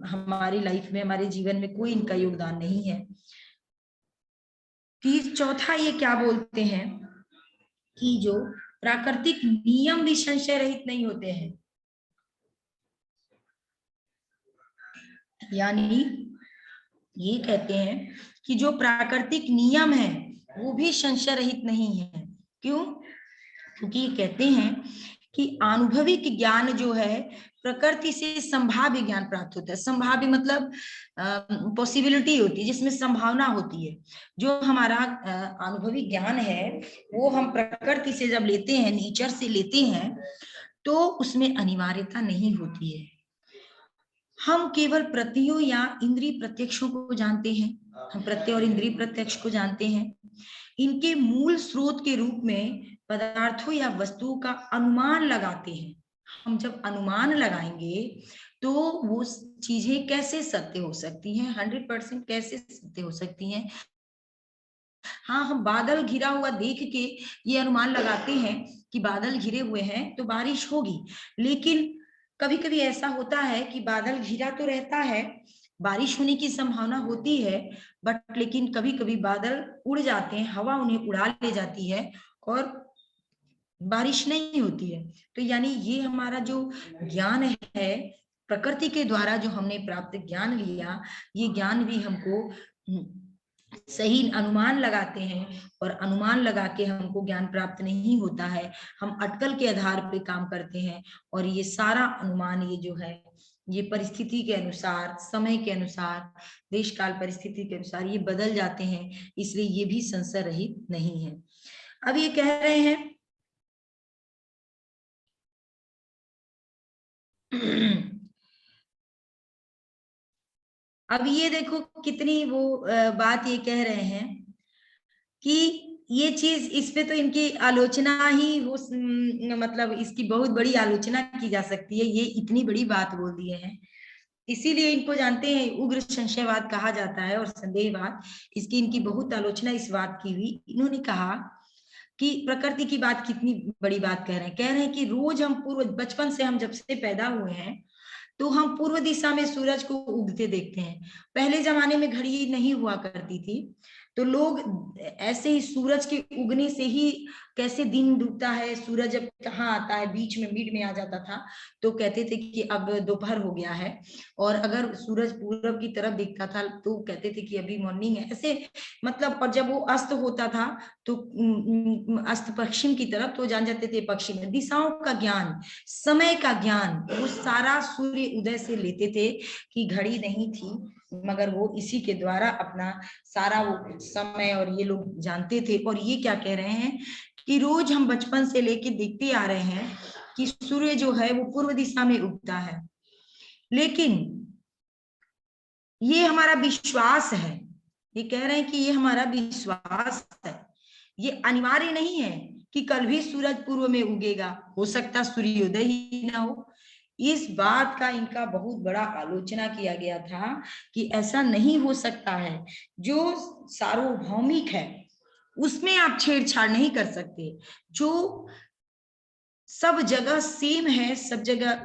हमारी लाइफ में, हमारे जीवन में कोई इनका योगदान नहीं है। चौथा ये क्या बोलते हैं कि जो प्राकृतिक नियम भी संशय रहित नहीं होते हैं, यानी ये कहते हैं कि जो प्राकृतिक नियम है वो भी संशय रहित नहीं है। क्यों? क्योंकि ये कहते हैं कि अनुभविक ज्ञान जो है प्रकृति से संभाव्य ज्ञान प्राप्त होता है। संभाव्य मतलब पॉसिबिलिटी होती है, जिसमें संभावना होती है। जो हमारा अनुभविक ज्ञान है वो हम प्रकृति से जब लेते हैं, नेचर से लेते हैं, तो उसमें अनिवार्यता नहीं होती है। हम केवल प्रत्ययों या इंद्रिय प्रत्यक्षों को जानते हैं, हम प्रत्यय और इंद्रिय प्रत्यक्ष को जानते हैं। इनके मूल स्रोत के रूप में पदार्थों या वस्तुओं का अनुमान लगाते हैं। हम जब अनुमान लगाएंगे तो वो चीजें कैसे सत्य हो सकती हैं, 100% कैसे सत्य हो सकती हैं। हाँ, हम बादल घिरा हुआ देख के ये अनुमान लगाते हैं कि बादल घिरे हुए हैं तो बारिश होगी, लेकिन कभी कभी ऐसा होता है कि बादल घिरा तो रहता है, बारिश होने की संभावना होती है, बट लेकिन कभी कभी बादल उड़ जाते हैं, हवा उन्हें उड़ा ले जाती है और बारिश नहीं होती है। तो यानी ये हमारा जो ज्ञान है प्रकृति के द्वारा जो हमने प्राप्त ज्ञान लिया, ये ज्ञान भी हमको सही अनुमान लगाते हैं, और अनुमान लगा के हमको ज्ञान प्राप्त नहीं होता है। हम अटकल के आधार पे काम करते हैं, और ये सारा अनुमान ये जो है ये परिस्थिति के अनुसार, समय के अनुसार, देश काल परिस्थिति के अनुसार ये बदल जाते हैं, इसलिए ये भी संशय रहित नहीं है। अब ये कह रहे हैं अब ये देखो कितनी वो बात ये कह रहे हैं कि ये चीज, इस पे तो इनकी आलोचना ही हो, मतलब इसकी बहुत बड़ी आलोचना की जा सकती है। ये इतनी बड़ी बात बोल दिए हैं, इसीलिए इनको जानते हैं उग्र संशयवाद कहा जाता है और संदेहवाद। इसकी इनकी बहुत आलोचना इस बात की हुई। इन्होंने कहा कि प्रकृति की बात कितनी बड़ी बात कह रहे हैं कि रोज हम पूर्व बचपन से, हम जब से पैदा हुए हैं तो हम पूर्व दिशा में सूरज को उगते देखते हैं। पहले जमाने में घड़ी नहीं हुआ करती थी, तो लोग ऐसे ही सूरज के उगने से ही कैसे दिन डूबता है, सूरज जब कहाँ आता है, बीच में मिड में आ जाता था, तो कहते थे कि अब दोपहर हो गया है। और अगर सूरज पूरब की तरफ दिखता था तो कहते थे कि अभी मॉर्निंग है, ऐसे मतलब। और जब वो अस्त होता था तो अस्त पश्चिम की तरफ, तो जान जाते थे पश्चिम में। दिशाओं का ज्ञान, समय का ज्ञान वो सारा सूर्य उदय से लेते थे, कि घड़ी नहीं थी मगर वो इसी के द्वारा अपना सारा वो समय और ये लोग जानते थे। और ये क्या कह रहे हैं कि रोज हम बचपन से लेके देखते आ रहे हैं कि सूर्य जो है वो पूर्व दिशा में उगता है, लेकिन ये हमारा विश्वास है। ये कह रहे हैं कि ये हमारा विश्वास है, ये अनिवार्य नहीं है कि कल भी सूरज पूर्व में उगेगा, हो सकता सूर्योदय ही ना हो। इस बात का इनका बहुत बड़ा आलोचना किया गया था कि ऐसा नहीं हो सकता है। जो सार्वभौमिक है उसमें आप छेड़छाड़ नहीं कर सकते। जो सब जगह सेम है, सब जगह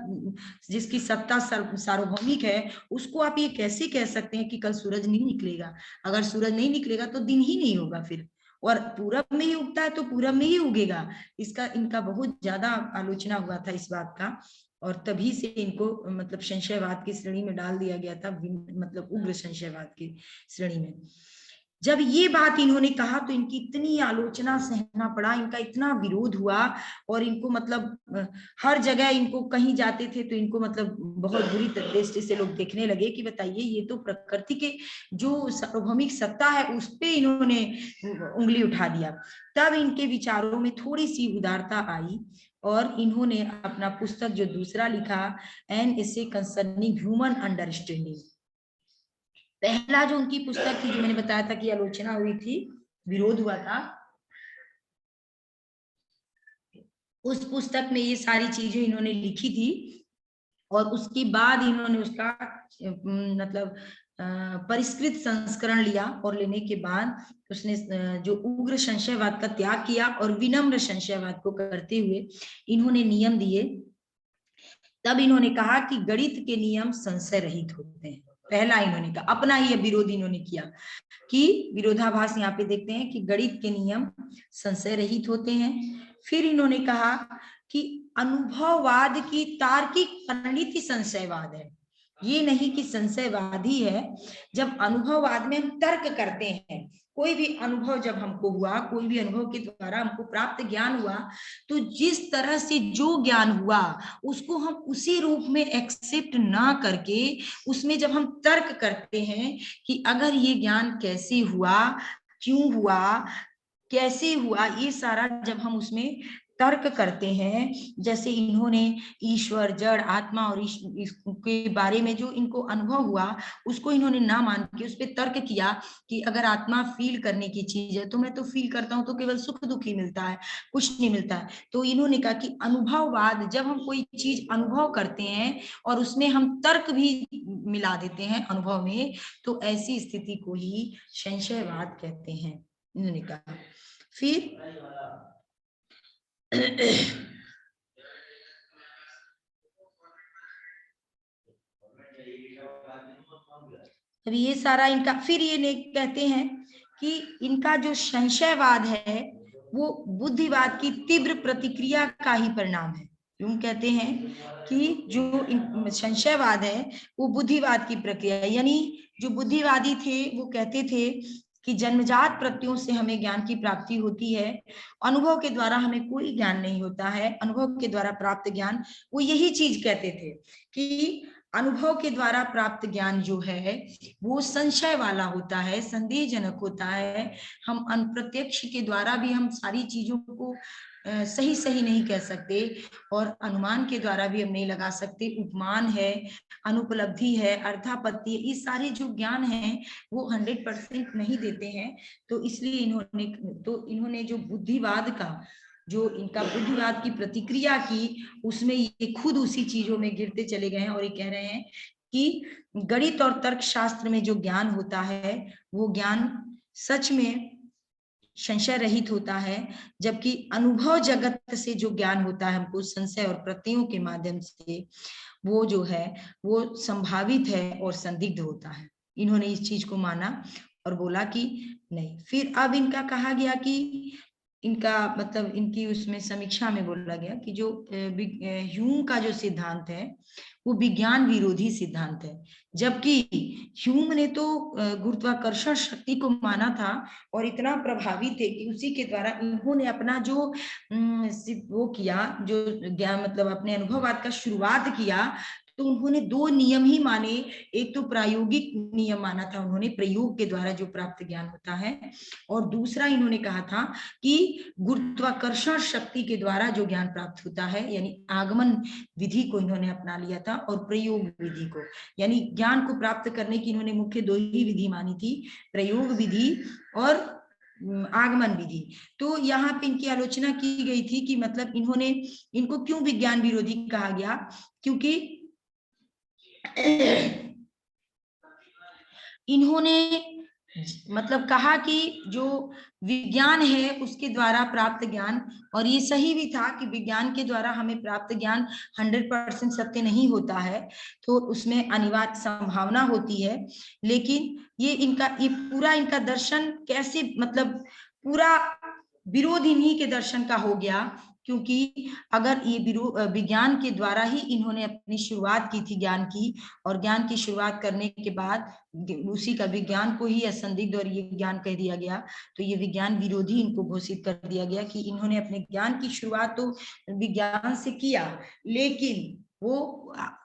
जिसकी सत्ता सार्वभौमिक है, उसको आप ये कैसे कह सकते हैं कि कल सूरज नहीं निकलेगा। अगर सूरज नहीं निकलेगा तो दिन ही नहीं होगा फिर, और पूरब में ही उगता है तो पूरब में ही उगेगा। इसका इनका बहुत ज्यादा आलोचना हुआ था इस बात का, और तभी से इनको मतलब संशयवाद की श्रेणी में डाल दिया गया था, मतलब उग्र संशयवाद की श्रेणी में। जब ये बात इन्होंने कहा तो इनकी इतनी आलोचना सहना पड़ा, इनका इतना विरोध हुआ, और इनको मतलब हर जगह इनको कहीं जाते थे तो इनको मतलब बहुत बुरी दृष्टि से लोग देखने लगे कि बताइए ये तो प्रकृति के जो सार्वभौमिक सत्ता है उस पे इन्होंने उंगली उठा दिया। तब इनके विचारों में थोड़ी सी उदारता आई, और इन्होंने अपना पुस्तक जो दूसरा लिखा, an essay concerning human understanding, पहला जो उनकी पुस्तक थी जो मैंने बताया था कि आलोचना हुई थी, विरोध हुआ था, उस पुस्तक में ये सारी चीजें इन्होंने लिखी थी। और उसके बाद इन्होंने उसका मतलब परिष्कृत संस्करण लिया, और लेने के बाद उसने जो उग्र संशयवाद का त्याग किया और विनम्र संशयवाद को करते हुए इन्होंने नियम दिए। तब इन्होंने कहा कि गणित के नियम संशय रहित होते हैं। पहला इन्होंने कहा, अपना ही विरोध इन्होंने किया कि विरोधाभास यहाँ पे देखते हैं कि गणित के नियम संशय रहित होते हैं। फिर इन्होंने कहा कि अनुभववाद की तार्किक परिणति संशयवाद है, ये नहीं कि संशयवाद ही है। जब अनुभववाद में हम तर्क करते हैं, कोई भी अनुभव जब हमको हुआ, कोई भी अनुभव के द्वारा हमको प्राप्त ज्ञान हुआ, तो जिस तरह से जो ज्ञान हुआ उसको हम उसी रूप में एक्सेप्ट ना करके उसमें जब हम तर्क करते हैं कि अगर ये ज्ञान कैसे हुआ, क्यों हुआ, कैसे हुआ, ये सारा जब हम उसमें तर्क करते हैं, जैसे इन्होंने ईश्वर, जड़, आत्मा और इसके बारे में जो इनको अनुभव हुआ उसको इन्होंने ना मान के उस पर तर्क किया कि अगर आत्मा फील करने की चीज है तो मैं तो फील करता हूं तो केवल सुख दुख ही मिलता है, कुछ नहीं मिलता है। तो इन्होंने कहा कि अनुभववाद, जब हम कोई चीज अनुभव करते हैं और उसमें हम तर्क भी मिला देते हैं अनुभव में, तो ऐसी स्थिति को ही संशयवाद कहते हैं, इन्होंने कहा। फिर अब ये सारा इनका, फिर ये कहते हैं कि इनका जो संशयवाद है वो बुद्धिवाद की तीव्र प्रतिक्रिया का ही परिणाम है। यूं कहते हैं कि जो संशयवाद है वो बुद्धिवाद की प्रक्रिया, यानी जो बुद्धिवादी थे वो कहते थे कि जन्मजात प्रत्ययों से हमें ज्ञान की प्राप्ति होती है, अनुभव के द्वारा हमें कोई ज्ञान नहीं होता है, अनुभव के द्वारा प्राप्त ज्ञान, वो यही चीज कहते थे कि अनुभव के द्वारा प्राप्त ज्ञान जो है वो संशय वाला होता है, संदेहजनक होता है। हम अप्रत्यक्ष के द्वारा भी हम सारी चीजों को सही सही नहीं कह सकते और अनुमान के द्वारा भी हम नहीं लगा सकते। उपमान है, अनुपलब्धि है, अर्थापत्ति, ये सारे जो ज्ञान हैं वो 100% नहीं देते हैं। तो इसलिए इन्होंने जो बुद्धिवाद का, जो इनका बुद्धिवाद की प्रतिक्रिया की, उसमें ये खुद उसी चीजों में गिरते चले गए हैं और ये कह रहे हैं कि गणित और तर्क शास्त्र में जो ज्ञान होता है वो ज्ञान सच में संशय रहित होता है, जबकि अनुभव जगत से जो ज्ञान होता है हमको संशय और प्रत्ययों के माध्यम से, वो जो है वो संभावित है और संदिग्ध होता है। इन्होंने इस चीज को माना और बोला कि नहीं। फिर अब इनका कहा गया कि इनका मतलब इनकी उसमें समीक्षा में बोला गया कि जो ह्यूम का जो सिद्धांत है वो विज्ञान विरोधी सिद्धांत है, जबकि ह्यूम ने तो गुरुत्वाकर्षण शक्ति को माना था और इतना प्रभावी थे कि उसी के द्वारा इन्होंने अपना जो वो किया, जो ज्ञान मतलब अपने अनुभववाद का शुरुआत किया, तो उन्होंने दो नियम ही माने। एक तो प्रायोगिक नियम माना था उन्होंने, प्रयोग के द्वारा जो प्राप्त ज्ञान होता है, और दूसरा इन्होंने कहा था कि गुरुत्वाकर्षण शक्ति के द्वारा जो ज्ञान प्राप्त होता है, यानी आगमन विधि को इन्होंने अपना लिया था और प्रयोग विधि को, यानी ज्ञान को प्राप्त करने की इन्होंने मुख्य दो ही विधि मानी थी, प्रयोग विधि और आगमन विधि। तो यहाँ पे इनकी आलोचना की गई थी कि मतलब इनको क्यों विज्ञान विरोधी कहा गया, क्योंकि इन्होंने मतलब कहा कि जो विज्ञान है उसके द्वारा प्राप्त ज्ञान, और ये सही भी था कि विज्ञान के द्वारा हमें प्राप्त ज्ञान 100% सत्य नहीं होता है, तो उसमें अनिवार्य संभावना होती है। लेकिन ये पूरा इनका दर्शन कैसे, मतलब पूरा विरोध इन्हीं के दर्शन का हो गया, क्योंकि अगर ये विज्ञान के द्वारा ही इन्होंने अपनी शुरुआत की थी ज्ञान की, और ज्ञान की शुरुआत करने के बाद उसी का विज्ञान को ही असंदिग्ध और ये ज्ञान कह दिया गया, तो ये विज्ञान विरोधी इनको घोषित कर दिया गया कि इन्होंने अपने ज्ञान की शुरुआत तो विज्ञान से किया, लेकिन वो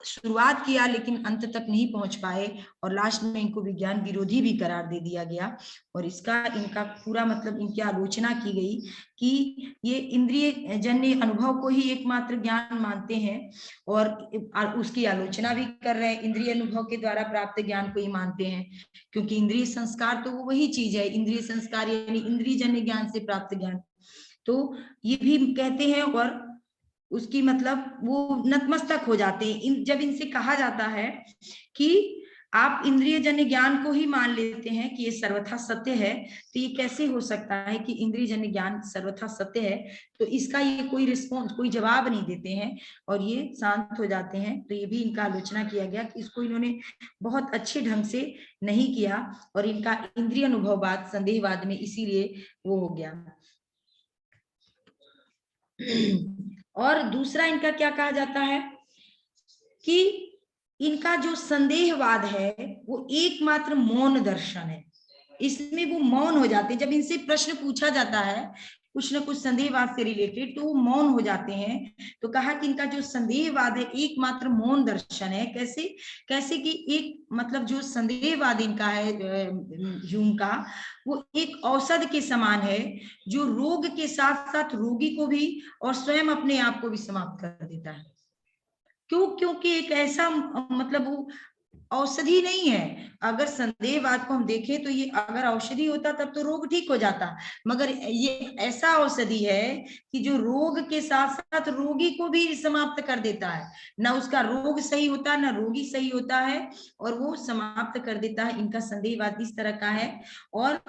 शुरुआत किया लेकिन अंत तक नहीं पहुंच पाए, और लास्ट में इनको विज्ञान विरोधी भी करार दे दिया गया। और इसका इनका पूरा मतलब इनकी आलोचना की गई कि ये इंद्रिय जन्य अनुभव को ही एकमात्र ज्ञान मानते हैं, और उसकी आलोचना भी कर रहे हैं, इंद्रिय अनुभव के द्वारा प्राप्त ज्ञान को ही मानते हैं, क्योंकि इंद्रिय संस्कार तो वो वही चीज है, इंद्रिय संस्कार यानी इंद्रिय जन्य ज्ञान से प्राप्त ज्ञान, तो ये भी कहते हैं। और उसकी मतलब वो नतमस्तक हो जाते हैं जब इनसे कहा जाता है कि आप इंद्रिय जन्य ज्ञान को ही मान लेते हैं कि ये सर्वथा सत्य है, तो ये कैसे हो सकता है कि इंद्रिय जन्य ज्ञान सर्वथा सत्य है? तो इसका ये कोई रिस्पॉन्स, कोई जवाब नहीं देते हैं और ये शांत हो जाते हैं। तो ये भी इनका आलोचना किया गया कि इसको इन्होंने बहुत अच्छे ढंग से नहीं किया और इनका इंद्रिय अनुभववाद संदेहवाद में इसीलिए वो हो गया। और दूसरा इनका क्या कहा जाता है कि इनका जो संदेहवाद है वो एकमात्र मौन दर्शन है। इसमें वो मौन हो जाते हैं, जब इनसे प्रश्न पूछा जाता है कुछ न कुछ संदेहवाद से रिलेटेड तो वो मौन हो जाते हैं। तो कहा कि इनका जो संदेहवाद है एकमात्र मौन दर्शन है। कैसे? कैसे कि एक मतलब जो संदेहवाद इनका है ह्यूम का, वो एक औषध के समान है जो रोग के साथ साथ रोगी को भी और स्वयं अपने आप को भी समाप्त कर देता है। क्यों? क्योंकि एक ऐसा मतलब वो औषधि नहीं है। अगर संदेहवाद को हम देखें तो ये अगर औषधि होता तब तो रोग ठीक हो जाता, मगर ये ऐसा औषधि है कि जो रोग के साथ साथ रोगी को भी समाप्त कर देता है। ना उसका रोग सही होता, ना रोगी सही होता है, और वो समाप्त कर देता है। इनका संदेहवाद इस तरह का है। और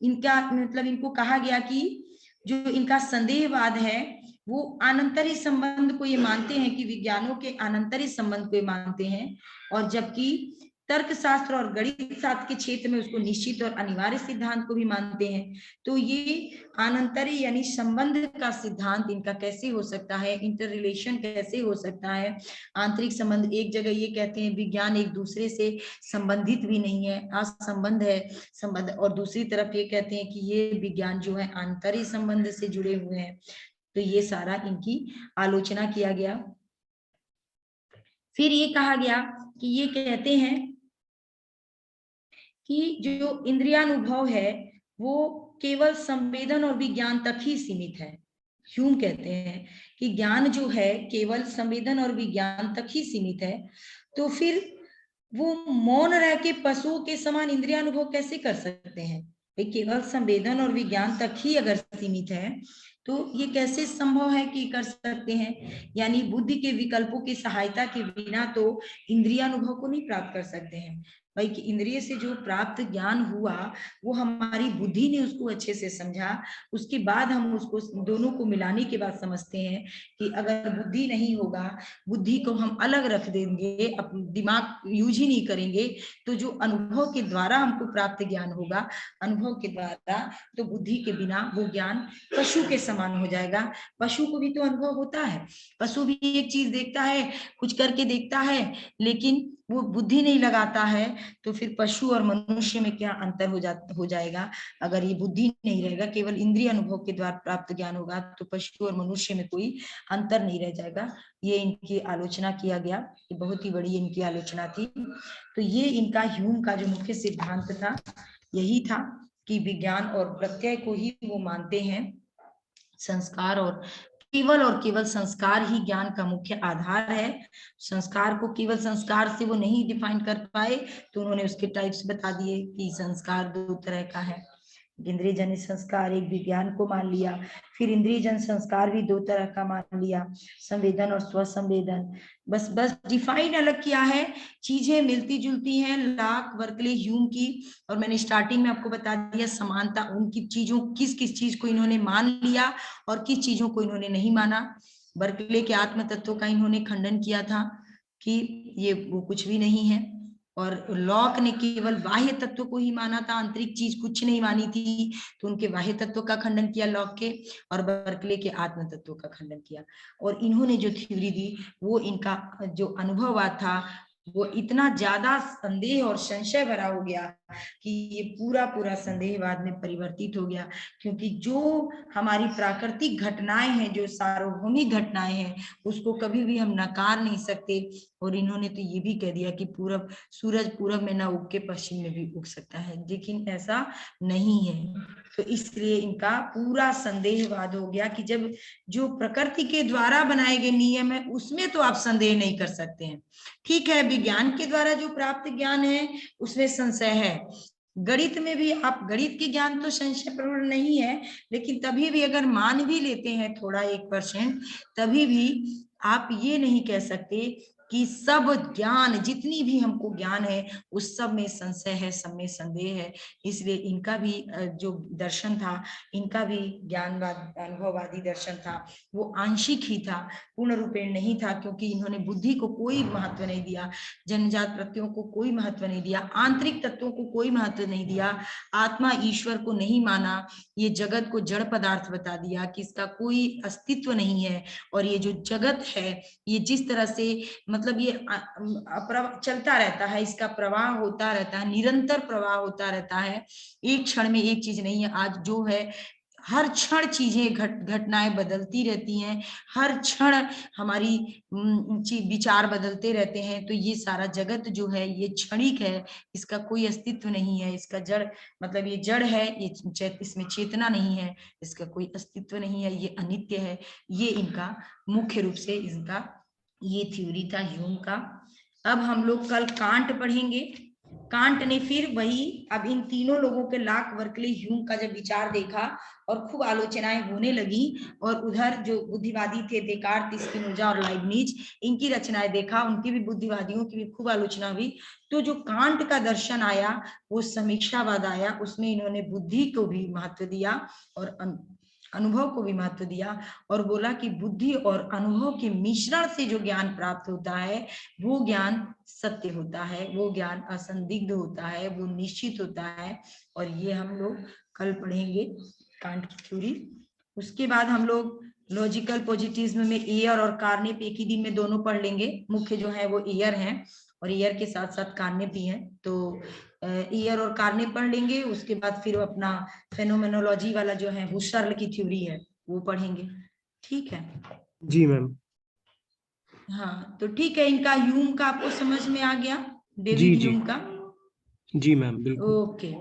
इनका मतलब इनको कहा गया कि जो इनका संदेहवाद है वो अनंतरी संबंध को ये मानते हैं कि विज्ञानों के अनंतरी संबंध को ये मानते हैं, और जबकि तर्क शास्त्र और गणित शास्त्र के क्षेत्र में उसको निश्चित और अनिवार्य सिद्धांत को भी मानते हैं। तो ये अनंतरी यानी संबंध का सिद्धांत इनका कैसे हो सकता है, इंटर रिलेशन कैसे हो सकता है, आंतरिक संबंध। एक जगह ये कहते हैं विज्ञान एक दूसरे से संबंधित भी नहीं है, असंबंध है संबंध, और दूसरी तरफ ये कहते हैं कि ये विज्ञान जो है आंतरिक संबंध से जुड़े हुए हैं। तो ये सारा इनकी आलोचना किया गया। फिर ये कहा गया कि ये कहते हैं कि जो इंद्रियानुभव है वो केवल संवेदन और विज्ञान तक ही सीमित है। ह्यूम कहते हैं कि ज्ञान जो है केवल संवेदन और विज्ञान तक ही सीमित है। तो फिर वो मौन रह के पशुओं के समान इंद्रियानुभव कैसे कर सकते हैं? केवल संवेदन और विज्ञान तक ही अगर सीमित है तो ये कैसे संभव है कि कर सकते हैं? यानी बुद्धि के विकल्पों की सहायता के बिना तो इंद्रियानुभव को नहीं प्राप्त कर सकते हैं। भाई कि इंद्रिय से जो प्राप्त ज्ञान हुआ वो हमारी बुद्धि ने उसको अच्छे से समझा, उसके बाद हम उसको दोनों को मिलाने के बाद समझते हैं कि अगर बुद्धि नहीं होगा, बुद्धि को हम अलग रख देंगे, दिमाग यूज ही नहीं करेंगे, तो जो अनुभव के द्वारा हमको प्राप्त ज्ञान होगा, अनुभव के द्वारा, तो बुद्धि के बिना वो ज्ञान पशु के समान हो जाएगा। पशु को भी तो अनुभव होता है, पशु भी एक चीज देखता है, कुछ करके देखता है, लेकिन वो बुद्धि नहीं लगाता है। तो फिर पशु और मनुष्य में क्या अंतर हो जाएगा? अगर ये बुद्धि नहीं रहेगा, केवल इंद्रिय अनुभव के द्वारा प्राप्त ज्ञान होगा, तो पशु और मनुष्य में कोई अंतर नहीं रह जाएगा। ये इनकी आलोचना किया गया, ये बहुत ही बड़ी इनकी आलोचना थी। तो ये इनका ह्यूम का जो मुख्य सिद्धांत था यही था कि विज्ञान और प्रत्यय को ही वो मानते हैं, संस्कार और केवल संस्कार ही ज्ञान का मुख्य आधार है। संस्कार को केवल संस्कार से वो नहीं डिफाइन कर पाए, तो उन्होंने उसके टाइप्स बता दिए कि संस्कार दो तरह का है। इंद्रिय जन्य संस्कार एक विज्ञान को मान लिया, फिर इंद्रिय जन्य संस्कार भी दो तरह का मान लिया, संवेदन और स्वसंवेदन। बस डिफाइन अलग किया है, चीजें मिलती जुलती हैं लाक, बर्कले, ह्यूम की। और मैंने स्टार्टिंग में आपको बता दिया समानता उनकी चीजों, किस किस चीज को इन्होंने मान लिया और किस चीजों को इन्होंने नहीं माना। बर्कले के आत्म तत्व का इन्होंने खंडन किया था कि ये वो कुछ भी नहीं है, और लॉक ने केवल बाह्य तत्व को ही माना था, आंतरिक चीज कुछ नहीं मानी थी, तो उनके बाह्य तत्व का खंडन किया लॉक के, और बर्कले के आत्म तत्व का खंडन किया। और इन्होंने जो थ्योरी दी वो इनका जो अनुभववाद था वो इतना ज्यादा संदेह और संशय भरा हो गया कि ये पूरा संदेहवाद में परिवर्तित हो गया। क्योंकि जो हमारी प्राकृतिक घटनाएं हैं, जो सार्वभौमिक घटनाएं हैं, उसको कभी भी हम नकार नहीं सकते। और इन्होंने तो ये भी कह दिया कि सूरज पूरब में ना उग के पश्चिम में भी उग सकता है, लेकिन ऐसा नहीं है। तो इसलिए इनका पूरा संदेहवाद हो गया कि जब जो प्रकृति के द्वारा बनाए गए नियम है उसमें तो आप संदेह नहीं कर सकते हैं। ठीक है, विज्ञान के द्वारा जो प्राप्त ज्ञान है उसमें संशय है, गणित में भी आप गणित के ज्ञान तो संशय प्रवण नहीं है, लेकिन तभी भी अगर मान भी लेते हैं थोड़ा 1%, तभी भी आप ये नहीं कह सकते कि सब ज्ञान, जितनी भी हमको ज्ञान है उस सब में संशय है, सब में संदेह है। इसलिए इनका भी जो दर्शन था, इनका भी ज्ञानवाद अनुभववादी दर्शन था, वो आंशिक ही था, पूर्ण रूपेण नहीं था, क्योंकि इन्होंने बुद्धि को कोई महत्व नहीं दिया, जन्मजात प्रत्ययों को कोई महत्व नहीं दिया, आंतरिक तत्वों को कोई महत्व नहीं दिया, आत्मा ईश्वर को नहीं माना, ये जगत को जड़ पदार्थ बता दिया कि इसका कोई अस्तित्व नहीं है। और ये जो जगत है, ये जिस तरह से मतलब ये चलता रहता है, इसका प्रवाह होता रहता है, निरंतर प्रवाह होता रहता है, एक क्षण में एक चीज नहीं है। आज जो है हर क्षण चीजें घटनाएं बदलती रहती हैं, हर क्षण हमारी विचार बदलते रहते हैं। तो ये सारा जगत जो है ये क्षणिक है, इसका कोई अस्तित्व नहीं है, इसका जड़ मतलब ये जड़ है, ये इसमें चेतना नहीं है, इसका कोई अस्तित्व नहीं है, ये अनित्य है। ये इनका मुख्य रूप से इनका ये थ्योरी था ह्यूम का। अब हम लोग कल कांट पढ़ेंगे। कांट ने फिर वही, अब इन तीनों लोगों के लाख वर्कले ह्यूम का जब विचार देखा और खूब आलोचनाएं होने लगी, और उधर जो बुद्धिवादी थे देकार्त, स्पिनोजा और लाइबनिज, इनकी रचनाएं देखा, उनकी भी बुद्धिवादियों की भी खूब आलोचना हुई। तो जो कांट का दर्शन आया वो समीक्षावाद आया, उसमें इन्होंने बुद्धि को भी महत्व दिया और अनुभव को भी महत्व दिया, और बोला कि बुद्धि और अनुभव के मिश्रण से जो ज्ञान प्राप्त होता है वो ज्ञान सत्य होता है, वो ज्ञान असंदिग्ध होता है, वो निश्चित होता है। और ये हम लोग कल पढ़ेंगे कांट की थ्योरी। उसके बाद हम लोग लॉजिकल पॉजिटिविज्म में एयर और कार्नेप एक ही दिन में दोनों पढ़ लेंगे। मुख्य जो है वो एयर है और एयर के साथ साथ कार्नेप भी है, तो एयर और कार्नेप पढ़ लेंगे। उसके बाद फिर अपना फेनोमेनोलॉजी वाला जो है हुसर्ल की थ्योरी है वो पढ़ेंगे। ठीक है जी मैम। हाँ, तो ठीक है, इनका ह्यूम का आपको समझ में आ गया, जी डेविड जी ह्यूम का। जी मैम, बिल्कुल। ओके।